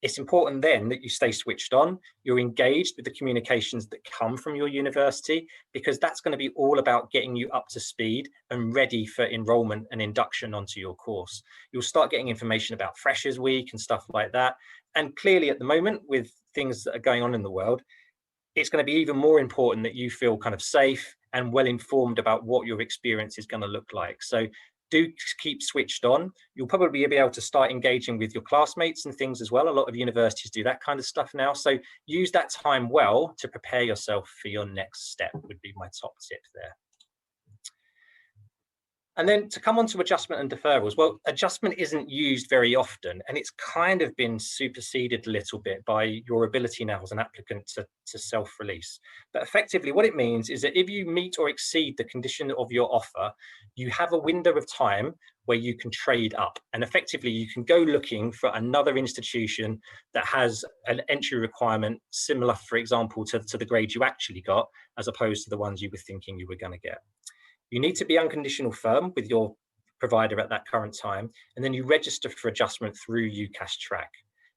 It's important then that you stay switched on, you're engaged with the communications that come from your university, because that's going to be all about getting you up to speed and ready for enrollment and induction onto your course. You'll start getting information about Freshers Week and stuff like that. And clearly at the moment, with things that are going on in the world, it's going to be even more important that you feel kind of safe and well informed about what your experience is going to look like. So do keep switched on. You'll probably be able to start engaging with your classmates and things as well. A lot of universities do that kind of stuff now. So use that time well to prepare yourself for your next step, would be my top tip there. And then to come on to adjustment and deferrals, well, adjustment isn't used very often, and it's kind of been superseded a little bit by your ability now as an applicant to self-release. But effectively what it means is that if you meet or exceed the condition of your offer, you have a window of time where you can trade up, and effectively you can go looking for another institution that has an entry requirement similar, for example, to the grade you actually got, as opposed to the ones you were thinking you were going to get. You need to be unconditional firm with your provider at that current time, and then you register for adjustment through UCAS Track.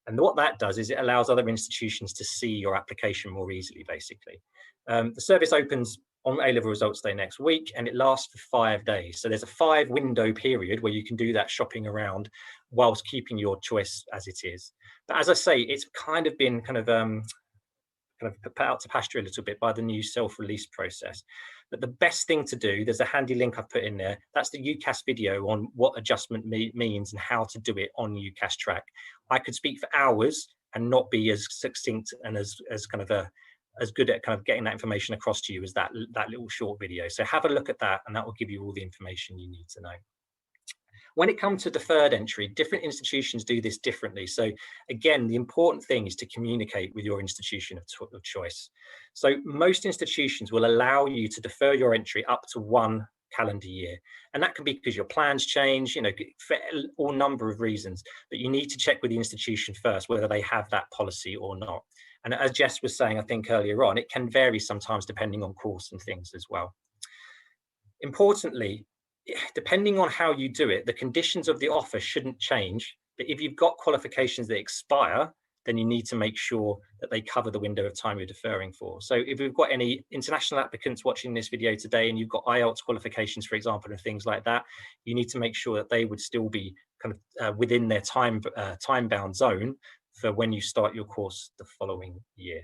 And what that does is it allows other institutions to see your application more easily, basically. The service opens on A-level results day next week, and it lasts for 5 days. So there's a 5-window period where you can do that shopping around whilst keeping your choice as it is. But as I say, it's kind of been put out to pasture a little bit by the new self-release process. But the best thing to do, there's a handy link I've put in there, that's the UCAS video on what adjustment means and how to do it on UCAS Track. I could speak for hours and not be as succinct and as good at kind of getting that information across to you as that little short video. So have a look at that, and that will give you all the information you need to know. When it comes to deferred entry, different institutions do this differently. So again, the important thing is to communicate with your institution of choice. So most institutions will allow you to defer your entry up to 1 calendar year. And that can be because your plans change, for all number of reasons, but you need to check with the institution first whether they have that policy or not. And as Jess was saying, I think earlier on, it can vary sometimes depending on course and things as well. Importantly, depending on how you do it, the conditions of the offer shouldn't change. But if you've got qualifications that expire, then you need to make sure that they cover the window of time you're deferring for. So if we've got any international applicants watching this video today and you've got IELTS qualifications, for example, and things like that, you need to make sure that they would still be kind of within their time-bound zone for when you start your course the following year.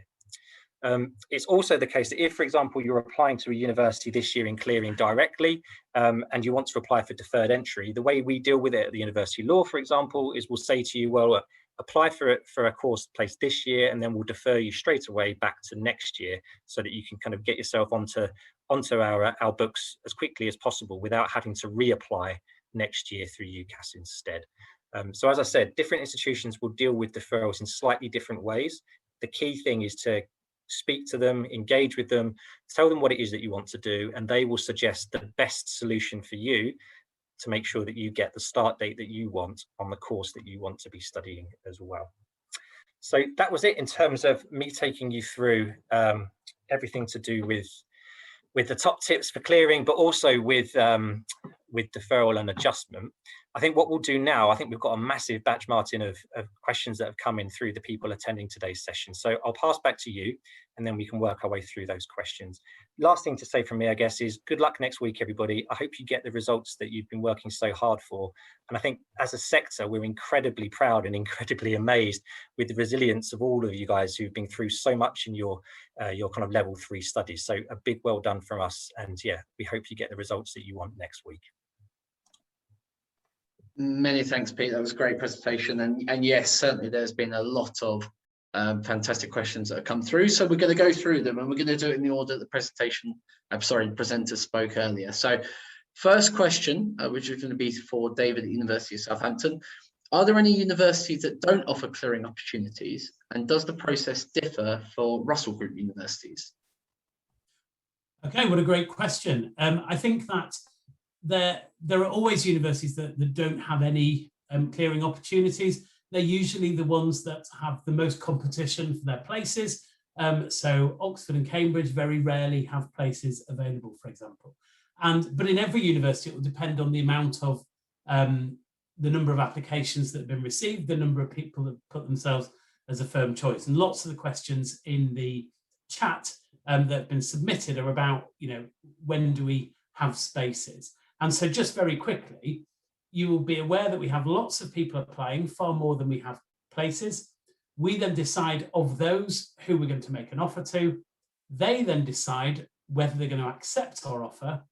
It's also the case that if, for example, you're applying to a university this year in clearing directly and you want to apply for deferred entry, the way we deal with it at the University of Law, for example, is we'll say to you, well, apply for a course placed this year, and then we'll defer you straight away back to next year so that you can kind of get yourself onto our books as quickly as possible without having to reapply next year through UCAS instead. So as I said, different institutions will deal with deferrals in slightly different ways. The key thing is to speak to them, engage with them, tell them what it is that you want to do, and they will suggest the best solution for you to make sure that you get the start date that you want on the course that you want to be studying as well. So that was it in terms of me taking you through everything to do with the top tips for clearing, but also with deferral and adjustment. I think what we'll do now, I think we've got a massive batch, Martin, of questions that have come in through the people attending today's session. So I'll pass back to you, and then we can work our way through those questions. Last thing to say from me, I guess, is good luck next week, everybody. I hope you get the results that you've been working so hard for. And I think as a sector, we're incredibly proud and incredibly amazed with the resilience of all of you guys who've been through so much in your kind of level 3 studies. So a big well done from us. And yeah, we hope you get the results that you want next week. Many thanks, Pete. That was a great presentation. And yes, certainly there's been a lot of fantastic questions that have come through. So we're going to go through them, and we're going to do it in the order that the presenter spoke earlier. So first question, which is going to be for David at University of Southampton. Are there any universities that don't offer clearing opportunities? And does the process differ for Russell Group universities? Okay, what a great question. I think that there are always universities that don't have any clearing opportunities. They're usually the ones that have the most competition for their places. So Oxford and Cambridge very rarely have places available, for example. But in every university, it will depend on the amount of the number of applications that have been received, the number of people that put themselves as a firm choice. And lots of the questions in the chat that have been submitted are about, when do we have spaces? And so just very quickly, you will be aware that we have lots of people applying, far more than we have places. We then decide of those who we're going to make an offer to. They then decide whether they're going to accept our offer.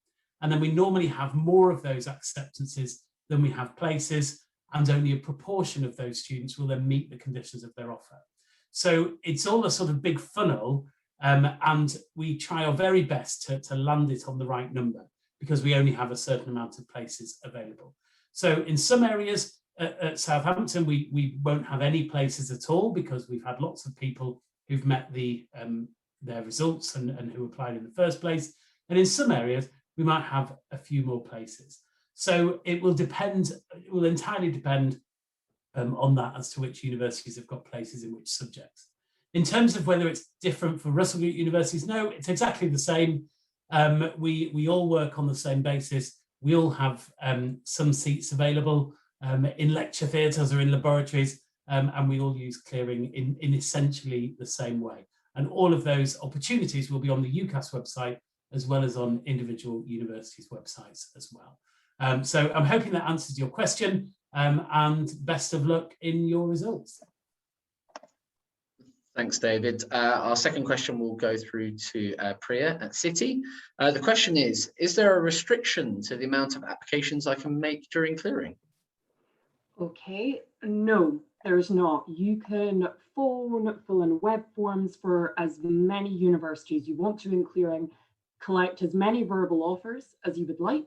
And then we normally have more of those acceptances than we have places, and only a proportion of those students will then meet the conditions of their offer. So it's all a sort of big funnel, and we try our very best to land it on the right number, because we only have a certain amount of places available. So in some areas at Southampton, we won't have any places at all, because we've had lots of people who've met their results and who applied in the first place. And in some areas, we might have a few more places. So it will entirely depend on that as to which universities have got places in which subjects. In terms of whether it's different for Russell Group universities, no, it's exactly the same. We all work on the same basis. We all have some seats available in lecture theatres or in laboratories, and we all use clearing in essentially the same way. And all of those opportunities will be on the UCAS website, as well as on individual universities' websites as well. So I'm hoping that answers your question, and best of luck in your results. Thanks, David. Our second question will go through to Priya at Citi. The question is there a restriction to the amount of applications I can make during clearing? Okay, no, there's not. You can phone, fill in web forms for as many universities you want to in clearing, collect as many verbal offers as you would like,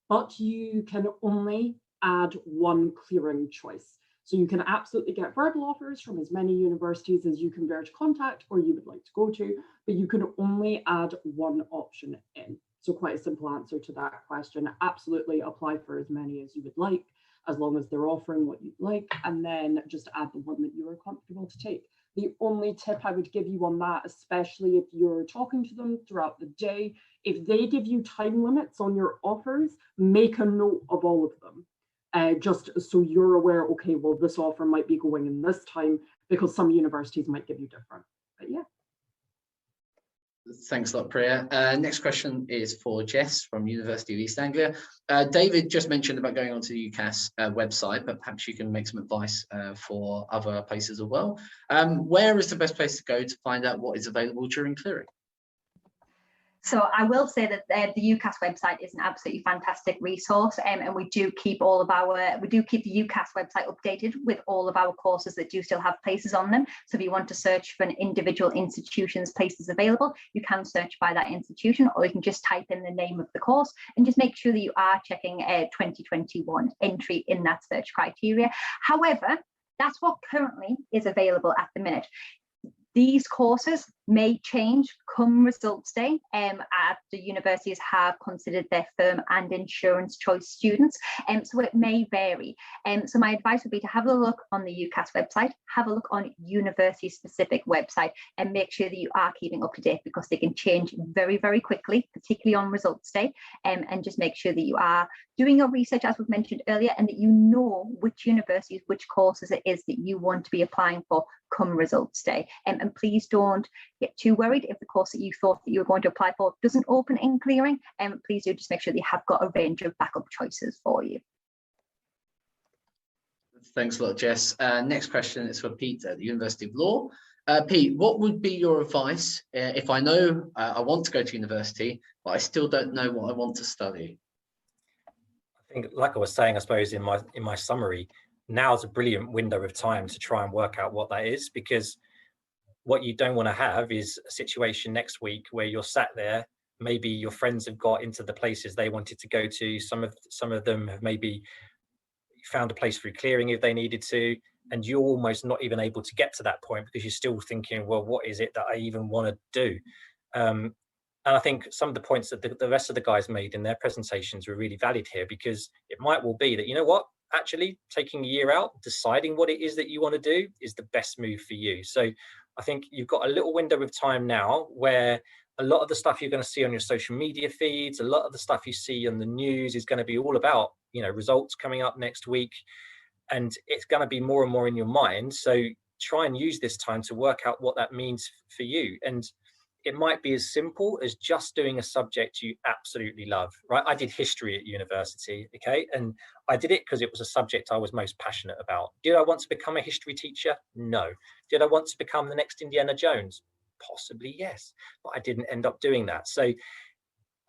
but you can only add one clearing choice. So you can absolutely get verbal offers from as many universities as you can bear to contact or you would like to go to, but you can only add one option in. So quite a simple answer to that question. Absolutely apply for as many as you would like, as long as they're offering what you'd like, and then just add the one that you are comfortable to take. The only tip I would give you on that, especially if you're talking to them throughout the day, if they give you time limits on your offers, make a note of all of them. Just so you're aware, okay, well, this offer might be going in this time, because some universities might give you different. But yeah. Thanks a lot, Priya. Next question is for Jess from University of East Anglia. David just mentioned about going onto the UCAS website, but perhaps you can make some advice for other places as well. Where is the best place to go to find out what is available during clearing? So I will say that the UCAS website is an absolutely fantastic resource, and we do keep the UCAS website updated with all of our courses that do still have places on them. So if you want to search for an individual institution's places available, you can search by that institution, or you can just type in the name of the course and just make sure that you are checking a 2021 entry in that search criteria. However, that's what currently is available at the minute. These courses may change come results day after universities have considered their firm and insurance choice students, so it may vary. So my advice would be to have a look on the UCAS website, have a look on university specific website, and make sure that you are keeping up to date, because they can change very, very quickly, particularly on results day, and just make sure that you are doing your research, as we've mentioned earlier, and that you know which universities, which courses it is that you want to be applying for come results day. And please don't get too worried if the course that you thought that you were going to apply for doesn't open in clearing, and please do just make sure that you have got a range of backup choices for you. Thanks a lot, Jess. Next question is for Pete at the University of Law. Pete, what would be your advice if I know I want to go to university, but I still don't know what I want to study? I think, like I was saying, I suppose in my summary, now is a brilliant window of time to try and work out what that is, because what you don't want to have is a situation next week where you're sat there, maybe your friends have got into the places they wanted to go to, some of them have maybe found a place through clearing if they needed to, and you're almost not even able to get to that point because you're still thinking, well, what is it that I even want to do? And I think some of the points that the rest of the guys made in their presentations were really valid here, because it might well be that, you know what, actually taking a year out, deciding what it is that you want to do is the best move for you. So I think you've got a little window of time now where a lot of the stuff you're going to see on your social media feeds, a lot of the stuff you see on the news is going to be all about, you know, results coming up next week, and it's going to be more and more in your mind. So try and use this time to work out what that means for you. And it might be as simple as just doing a subject you absolutely love, right? I did history at university, okay? And I did it because it was a subject I was most passionate about. Did I want to become a history teacher? No. Did I want to become the next Indiana Jones? Possibly, yes. But I didn't end up doing that. So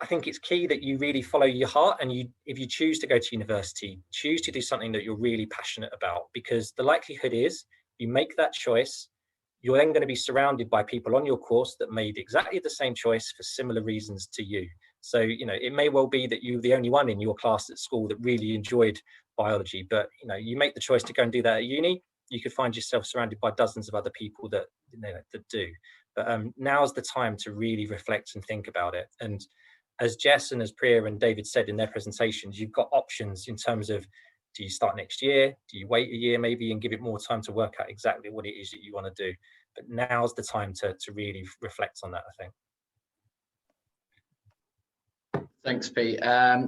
I think it's key that you really follow your heart, and if you choose to go to university, choose to do something that you're really passionate about, because the likelihood is you make that choice, you're then going to be surrounded by people on your course that made exactly the same choice for similar reasons to you. So, you know, it may well be that you're the only one in your class at school that really enjoyed biology, but, you know, you make the choice to go and do that at uni, you could find yourself surrounded by dozens of other people that, you know, that do. But now's the time to really reflect and think about it. And as Jess and as Priya and David said in their presentations, you've got options in terms of, do you start next year? Do you wait a year maybe and give it more time to work out exactly what it is that you want to do? But now's the time to really reflect on that, I think. Thanks, Pete.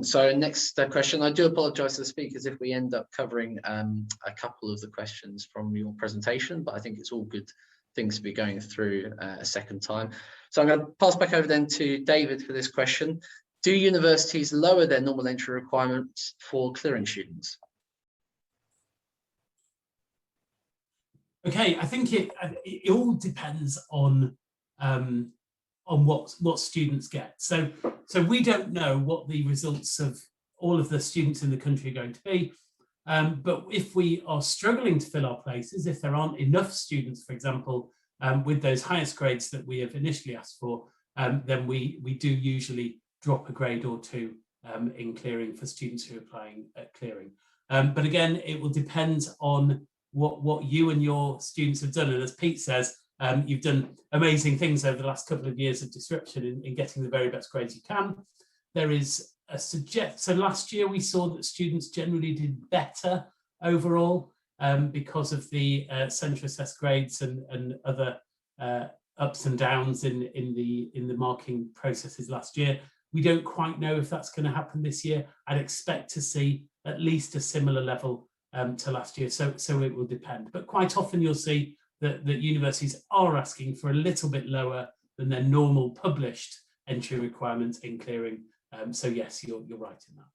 So next question, I do apologise to the speakers if we end up covering a couple of the questions from your presentation, but I think it's all good things to be going through a second time. So I'm going to pass back over then to David for this question. Do universities lower their normal entry requirements for clearing students? Okay, I think it all depends on what students get. So we don't know what the results of all of the students in the country are going to be. But if we are struggling to fill our places, if there aren't enough students, for example, with those highest grades that we have initially asked for, then we do usually drop a grade or two in clearing for students who are applying at clearing. But again, it will depend on what you and your students have done. And as Pete says, you've done amazing things over the last couple of years of disruption in getting the very best grades you can. There is a so last year we saw that students generally did better overall because of the centre assessed grades and other ups and downs in the marking processes last year. We don't quite know if that's going to happen this year. I'd expect to see at least a similar level to last year. So it will depend. But quite often you'll see that universities are asking for a little bit lower than their normal published entry requirements in clearing. So yes, you're right in that.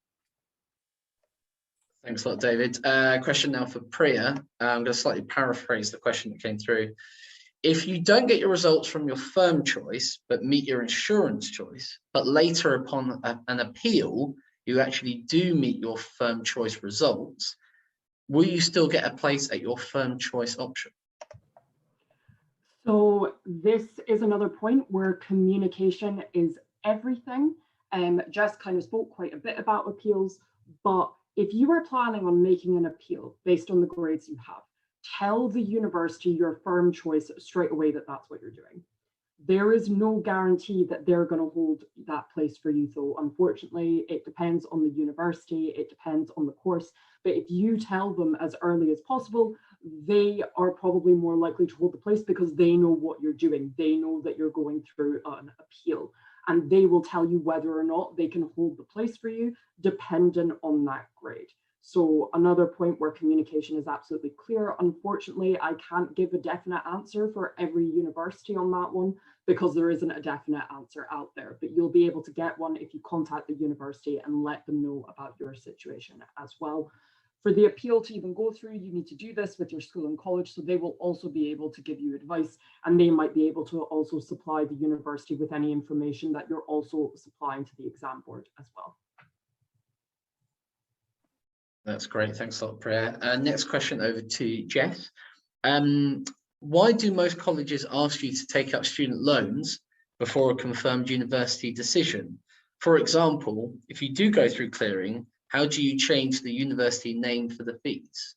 Thanks a lot, David. Question now for Priya. I'm going to slightly paraphrase the question that came through. If you don't get your results from your firm choice, but meet your insurance choice, but later upon an appeal, you actually do meet your firm choice results, will you still get a place at your firm choice option? So this is another point where communication is everything. Jess kind of spoke quite a bit about appeals, but if you are planning on making an appeal based on the grades you have, tell the university your firm choice straight away that that's what you're doing. There is no guarantee that they're going to hold that place for you. So unfortunately, it depends on the university, it depends on the course. But if you tell them as early as possible, they are probably more likely to hold the place because they know what you're doing. They know that you're going through an appeal, and they will tell you whether or not they can hold the place for you, dependent on that grade. So another point where communication is absolutely clear. Unfortunately, I can't give a definite answer for every university on that one because there isn't a definite answer out there, but you'll be able to get one if you contact the university and let them know about your situation as well. For the appeal to even go through, you need to do this with your school and college, so they will also be able to give you advice, and they might be able to also supply the university with any information that you're also supplying to the exam board as well. That's great. Thanks a lot, Priya. Next question over to Jess. Why do most colleges ask you to take up student loans before a confirmed university decision? For example, if you do go through clearing, how do you change the university name for the fees?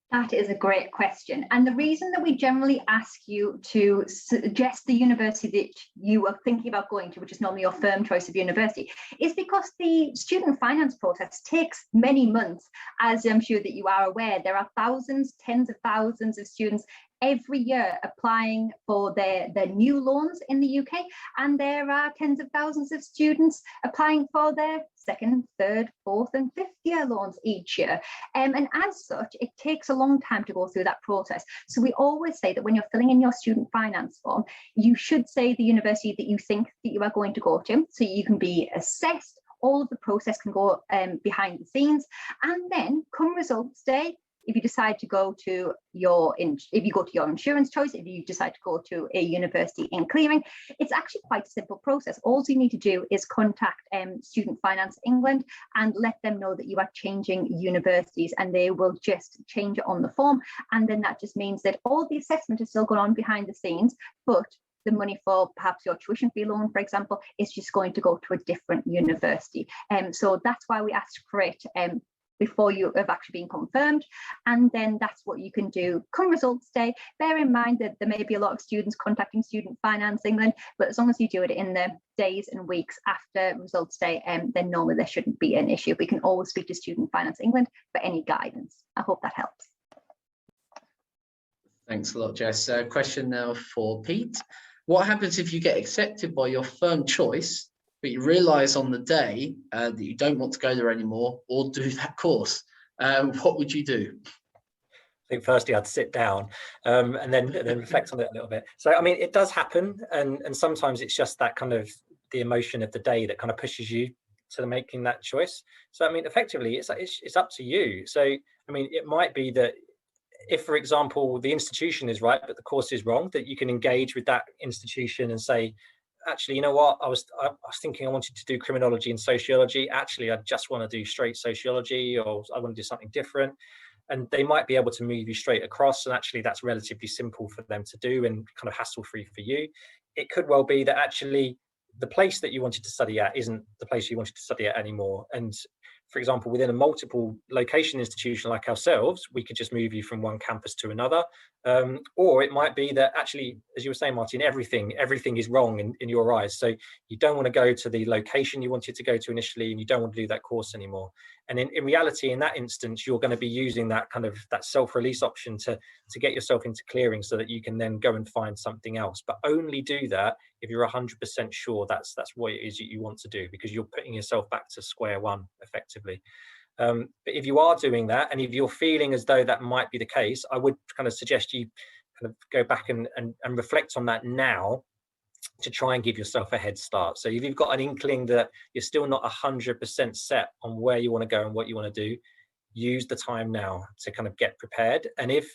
That is a great question. And the reason that we generally ask you to suggest the university that you are thinking about going to, which is normally your firm choice of university, is because the student finance process takes many months. As I'm sure that you are aware, there are thousands, tens of thousands of students every year applying for their new loans in the UK, and there are tens of thousands of students applying for their second, third, fourth and fifth year loans each year. And as such, it takes a long time to go through that process. So we always say that when you're filling in your student finance form, you should say the university that you think that you are going to go to, so you can be assessed. All of the process can go behind the scenes, and then come results day, if you decide to go to your insurance choice, if you decide to go to a university in clearing, it's actually quite a simple process. All you need to do is contact Student Finance England and let them know that you are changing universities, and they will just change it on the form. And then that just means that all the assessment is still going on behind the scenes, but the money for perhaps your tuition fee loan, for example, is just going to go to a different university. So that's why we asked for it before you have actually been confirmed, and then that's what you can do come results day. Bear in mind that there may be a lot of students contacting Student Finance England, but as long as you do it in the days and weeks after results day, then normally there shouldn't be an issue. We can always speak to Student Finance England for any guidance. I hope that helps. Thanks a lot, Jess. Question now for Pete. What happens if you get accepted by your firm choice, but you realise on the day that you don't want to go there anymore or do that course? What would you do? I think firstly I'd sit down and then reflect on it a little bit. So I mean, it does happen, and sometimes it's just that kind of the emotion of the day that kind of pushes you to making that choice. So I mean, effectively, it's up to you. So I mean, it might be that if, for example, the institution is right but the course is wrong, that you can engage with that institution and say, actually, you know what, I was thinking I wanted to do criminology and sociology. Actually, I just want to do straight sociology, or I want to do something different. And they might be able to move you straight across. And actually, that's relatively simple for them to do and kind of hassle-free for you. It could well be that actually the place that you wanted to study at isn't the place you wanted to study at anymore. And for example, within a multiple location institution like ourselves, we could just move you from one campus to another. Or it might be that actually, as you were saying, Martin, everything is wrong in your eyes. So you don't want to go to the location you wanted to go to initially, and you don't want to do that course anymore. And in reality, in that instance, you're going to be using that kind of that self-release option to get yourself into clearing so that you can then go and find something else. But only do that if you're 100% sure that's what it is you want to do, because you're putting yourself back to square one effectively. But if you are doing that, and if you're feeling as though that might be the case, I would kind of suggest you kind of go back and reflect on that now, to try and give yourself a head start. So if you've got an inkling that you're still not 100% set on where you want to go and what you want to do, use the time now to kind of get prepared. And if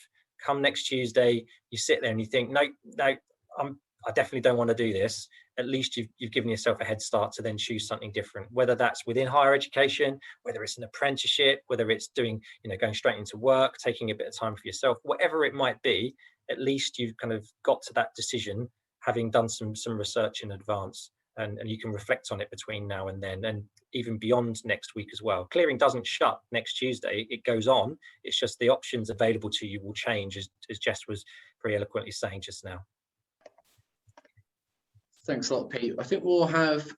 come next Tuesday you sit there and you think, no, I definitely don't want to do this, at least you've given yourself a head start to then choose something different, whether that's within higher education, whether it's an apprenticeship, whether it's doing, going straight into work, taking a bit of time for yourself, whatever it might be. At least you've kind of got to that decision, having done some research in advance, and you can reflect on it between now and then, and even beyond next week as well. Clearing doesn't shut next Tuesday, it goes on. It's just the options available to you will change, as Jess was very eloquently saying just now. Thanks a lot, Pete. I think we'll have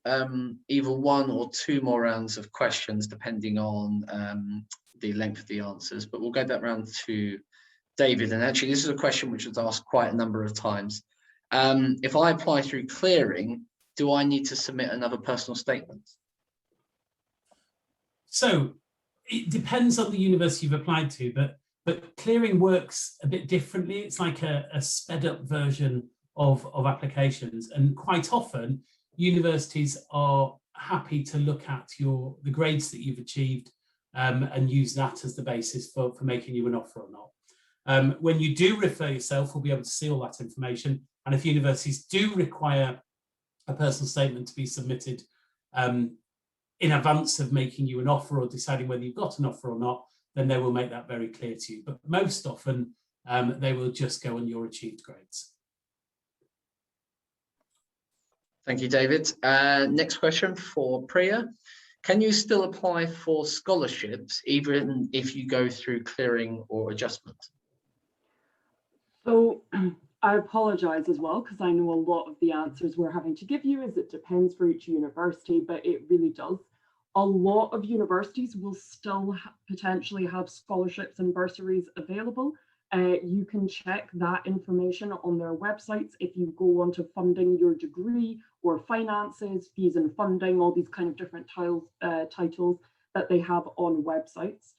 either one or two more rounds of questions, depending on the length of the answers, but we'll go that round to David. And actually, this is a question which was asked quite a number of times. If I apply through clearing, do I need to submit another personal statement? So it depends on the university you've applied to, but clearing works a bit differently. It's like a sped up version of applications, and quite often universities are happy to look at the grades that you've achieved and use that as the basis for making you an offer or not. When you do refer yourself, we'll be able to see all that information. And if universities do require a personal statement to be submitted in advance of making you an offer or deciding whether you've got an offer or not, then they will make that very clear to you. But most often, they will just go on your achieved grades. Thank you, David. Next question for Priya. Can you still apply for scholarships even if you go through clearing or adjustment? So I apologize as well, because I know a lot of the answers we're having to give you is it depends for each university, but it really does. A lot of universities will still potentially have scholarships and bursaries available. You can check that information on their websites if you go onto funding your degree or finances, fees and funding, all these kind of different titles that they have on websites.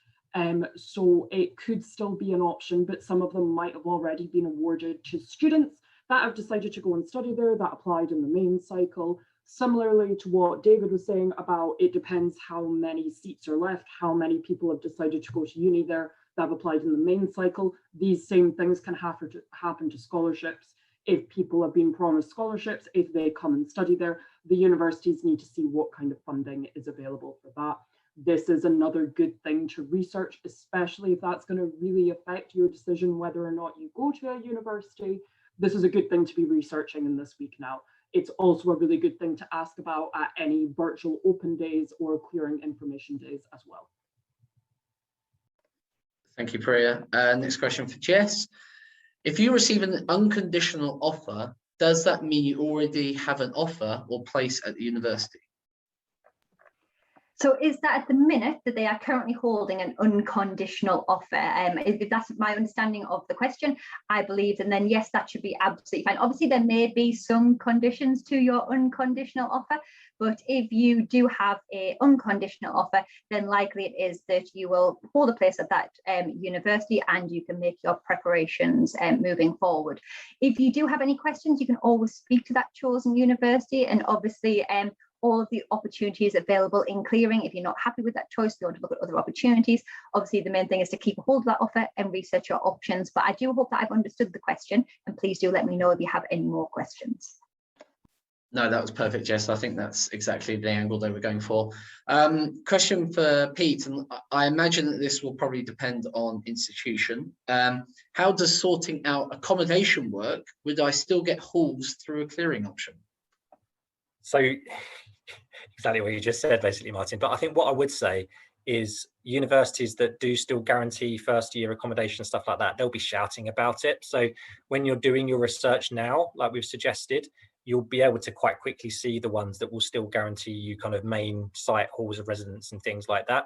So it could still be an option, but some of them might have already been awarded to students that have decided to go and study there, that applied in the main cycle. Similarly to what David was saying about it depends how many seats are left, how many people have decided to go to uni there that have applied in the main cycle. These same things can happen to scholarships. If people have been promised scholarships, if they come and study there, the universities need to see what kind of funding is available for that. This is another good thing to research, especially if that's going to really affect your decision whether or not you go to a university. This is a good thing to be researching in this week now. It's also a really good thing to ask about at any virtual open days or clearing information days as well. Thank you, Priya. Next question for Jess. If you receive an unconditional offer, does that mean you already have an offer or place at the university? So is that at the minute that they are currently holding an unconditional offer? If that's my understanding of the question, I believe, and then yes, that should be absolutely fine. Obviously, there may be some conditions to your unconditional offer, but if you do have an unconditional offer, then likely it is that you will hold a place at that university and you can make your preparations moving forward. If you do have any questions, you can always speak to that chosen university, and obviously all of the opportunities available in clearing. If you're not happy with that choice, you want to look at other opportunities. Obviously, the main thing is to keep a hold of that offer and research your options. But I do hope that I've understood the question, and please do let me know if you have any more questions. No, that was perfect, Jess. I think that's exactly the angle they were going for. Question for Pete, and I imagine that this will probably depend on institution. How does sorting out accommodation work? Would I still get halls through a clearing option? So exactly what you just said, basically, Martin. But I think what I would say is universities that do still guarantee first year accommodation, stuff like that, they'll be shouting about it. So when you're doing your research now, like we've suggested, you'll be able to quite quickly see the ones that will still guarantee you kind of main site halls of residence and things like that.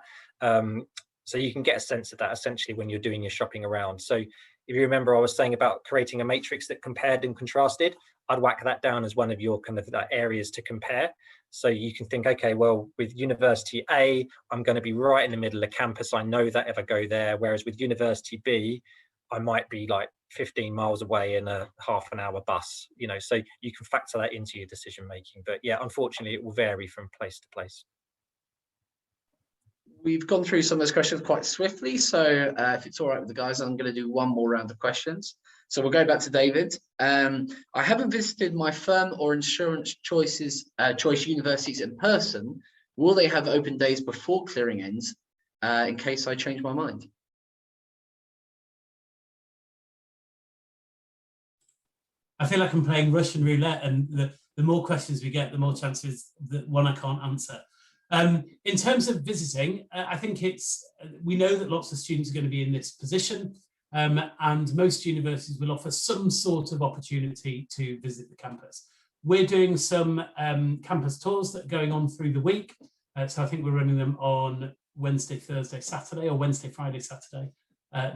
So you can get a sense of that essentially when you're doing your shopping around. So if you remember, I was saying about creating a matrix that compared and contrasted, I'd whack that down as one of your kind of areas to compare. So you can think, okay, well, with University A, I'm going to be right in the middle of campus. I know that if I go there, whereas with University B, I might be like 15 miles away in a half an hour bus, you know, so you can factor that into your decision making. But yeah, unfortunately, it will vary from place to place. We've gone through some of those questions quite swiftly, so if it's all right with the guys, I'm going to do one more round of questions. So we'll go back to David. I haven't visited my firm or insurance choice universities in person. Will they have open days before clearing ends in case I change my mind? I feel like I'm playing Russian roulette, and the more questions we get, the more chances that one I can't answer. In terms of visiting, I think we know that lots of students are going to be in this position, and most universities will offer some sort of opportunity to visit the campus. We're doing some campus tours that are going on through the week. So I think we're running them on Wednesday, Thursday, Saturday, or Wednesday, Friday, Saturday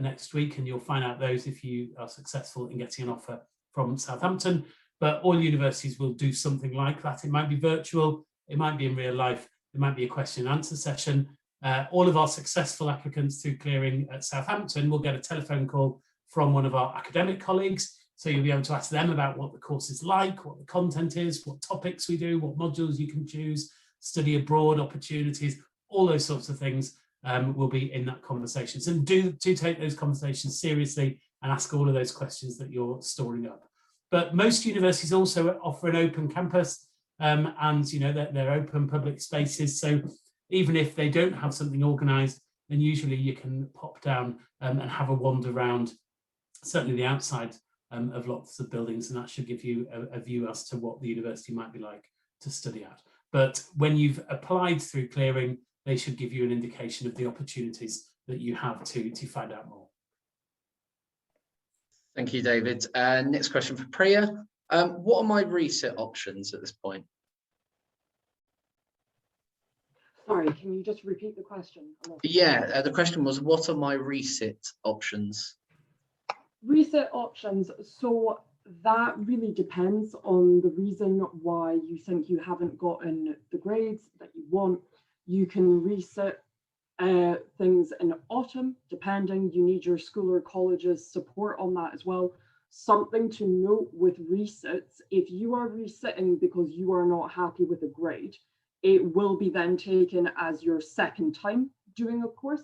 next week. And you'll find out those if you are successful in getting an offer from Southampton. But all universities will do something like that. It might be virtual, it might be in real life, it might be a question and answer session. All of our successful applicants through clearing at Southampton will get a telephone call from one of our academic colleagues. So you'll be able to ask them about what the course is like, what the content is, what topics we do, what modules you can choose, study abroad opportunities, all those sorts of things will be in that conversation. So do take those conversations seriously and ask all of those questions that you're storing up. But most universities also offer an open campus, and you know they're open public spaces. So even if they don't have something organised, then usually you can pop down and have a wander around, certainly the outside of lots of buildings, and that should give you a view as to what the university might be like to study at. But when you've applied through clearing, they should give you an indication of the opportunities that you have to find out more. Thank you, David. Next question for Priya. What are my resit options at this point? Sorry, can you just repeat the question? Yeah, the question was, what are my resit options? Resit options. So that really depends on the reason why you think you haven't gotten the grades that you want. You can resit things in autumn, depending. You need your school or college's support on that as well. Something to note with resits: if you are resitting because you are not happy with a grade, it will be then taken as your second time doing a course.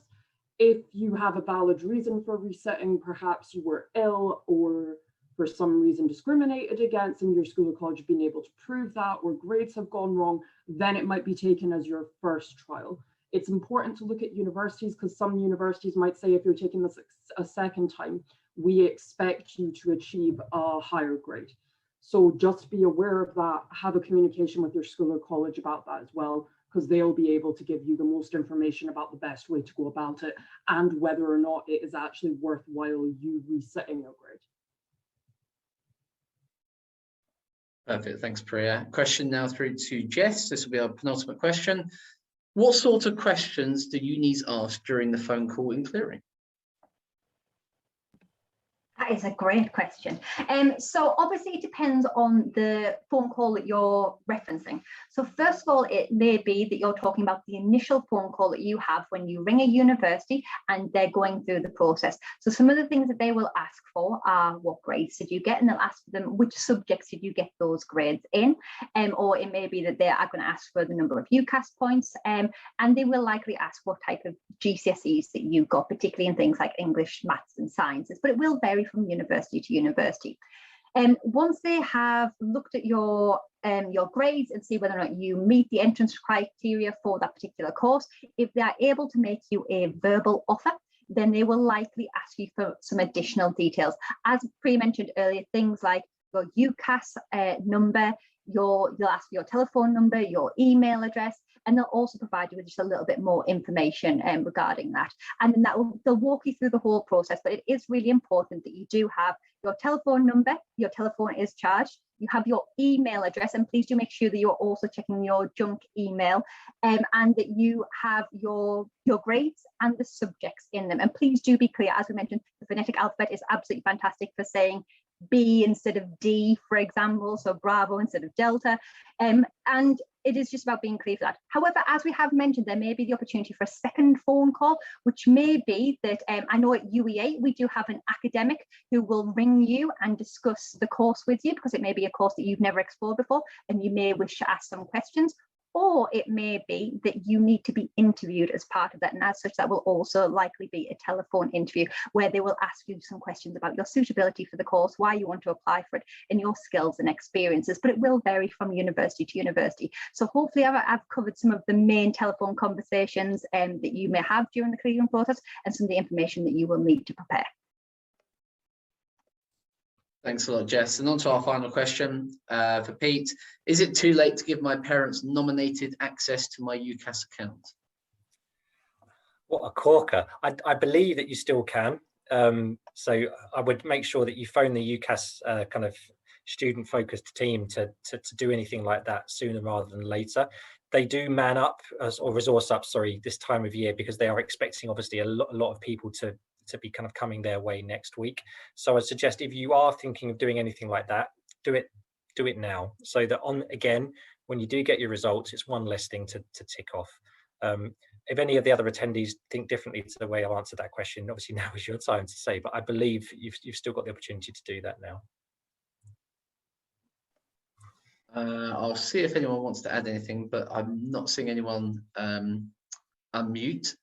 If you have a valid reason for resitting, perhaps you were ill or for some reason discriminated against and your school or college have been able to prove that, or grades have gone wrong, then it might be taken as your first trial. It's important to look at universities, because some universities might say if you're taking this a second time, we expect you to achieve a higher grade. So just be aware of that, have a communication with your school or college about that as well, because they'll be able to give you the most information about the best way to go about it and whether or not it is actually worthwhile you resitting your grade. Perfect, thanks Priya. Question now through to Jess. This will be our penultimate question. What sort of questions do unis ask during the phone call in clearing? That is a great question. So obviously it depends on the phone call that you're referencing. So first of all, it may be that you're talking about the initial phone call that you have when you ring a university and they're going through the process. So some of the things that they will ask for are, what grades did you get? And they'll ask them, which subjects did you get those grades in? Or it may be that they are going to ask for the number of UCAS points, and they will likely ask what type of GCSEs that you got, particularly in things like English, maths and sciences, but it will vary from university to university. Once they have looked at your grades and see whether or not you meet the entrance criteria for that particular course, if they are able to make you a verbal offer, then they will likely ask you for some additional details. As pre-mentioned earlier, things like your UCAS number, they'll ask for your telephone number, your email address, and they'll also provide you with just a little bit more information regarding that. And then they'll walk you through the whole process. But it is really important that you do have your telephone number, your telephone is charged, you have your email address, and please do make sure that you're also checking your junk email, and that you have your grades and the subjects in them. And please do be clear, as we mentioned, the phonetic alphabet is absolutely fantastic for saying B instead of D, for example, so Bravo instead of Delta, and it is just about being clear for that. However, as we have mentioned, there may be the opportunity for a second phone call, which may be that I know at UEA we do have an academic who will ring you and discuss the course with you, because it may be a course that you've never explored before and you may wish to ask some questions. Or it may be that you need to be interviewed as part of that. And as such, that will also likely be a telephone interview where they will ask you some questions about your suitability for the course, why you want to apply for it, and your skills and experiences. But it will vary from university to university. So hopefully I've covered some of the main telephone conversations that you may have during the clearing process and some of the information that you will need to prepare. Thanks a lot, Jess. And on to our final question for Pete. Is it too late to give my parents nominated access to my UCAS account? What a corker. I believe that you still can. So I would make sure that you phone the UCAS kind of student-focused team to do anything like that sooner rather than later. They do man up, or resource up, sorry, this time of year, because they are expecting obviously a lot of people to be kind of coming their way next week. So I suggest if you are thinking of doing anything like that, do it now, so that again, when you do get your results, it's one less thing to tick off. If any of the other attendees think differently to the way I've answered that question, obviously now is your time to say, but I believe you've still got the opportunity to do that now. I'll see if anyone wants to add anything, but I'm not seeing anyone unmute.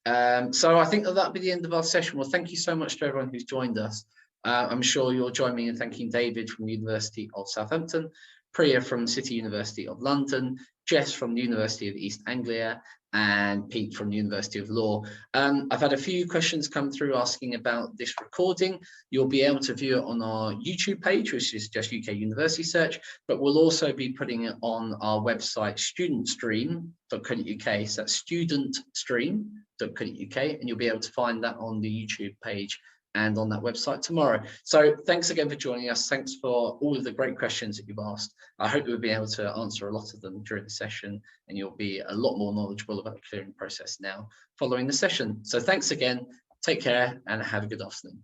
So I think that'll be the end of our session. Well, thank you so much to everyone who's joined us. I'm sure you'll join me in thanking David from the University of Southampton, Priya from City University of London, Jess from the University of East Anglia, and Pete from the University of Law. I've had a few questions come through asking about this recording. You'll be able to view it on our YouTube page, which is just UK University Search, but we'll also be putting it on our website, studentstream.co.uk. So that's studentstream.co.uk, and you'll be able to find that on the YouTube page and on that website tomorrow. So thanks again for joining us. Thanks for all of the great questions that you've asked. I hope we'll be able to answer a lot of them during the session, and you'll be a lot more knowledgeable about the clearing process now following the session. So thanks again, take care, and have a good afternoon.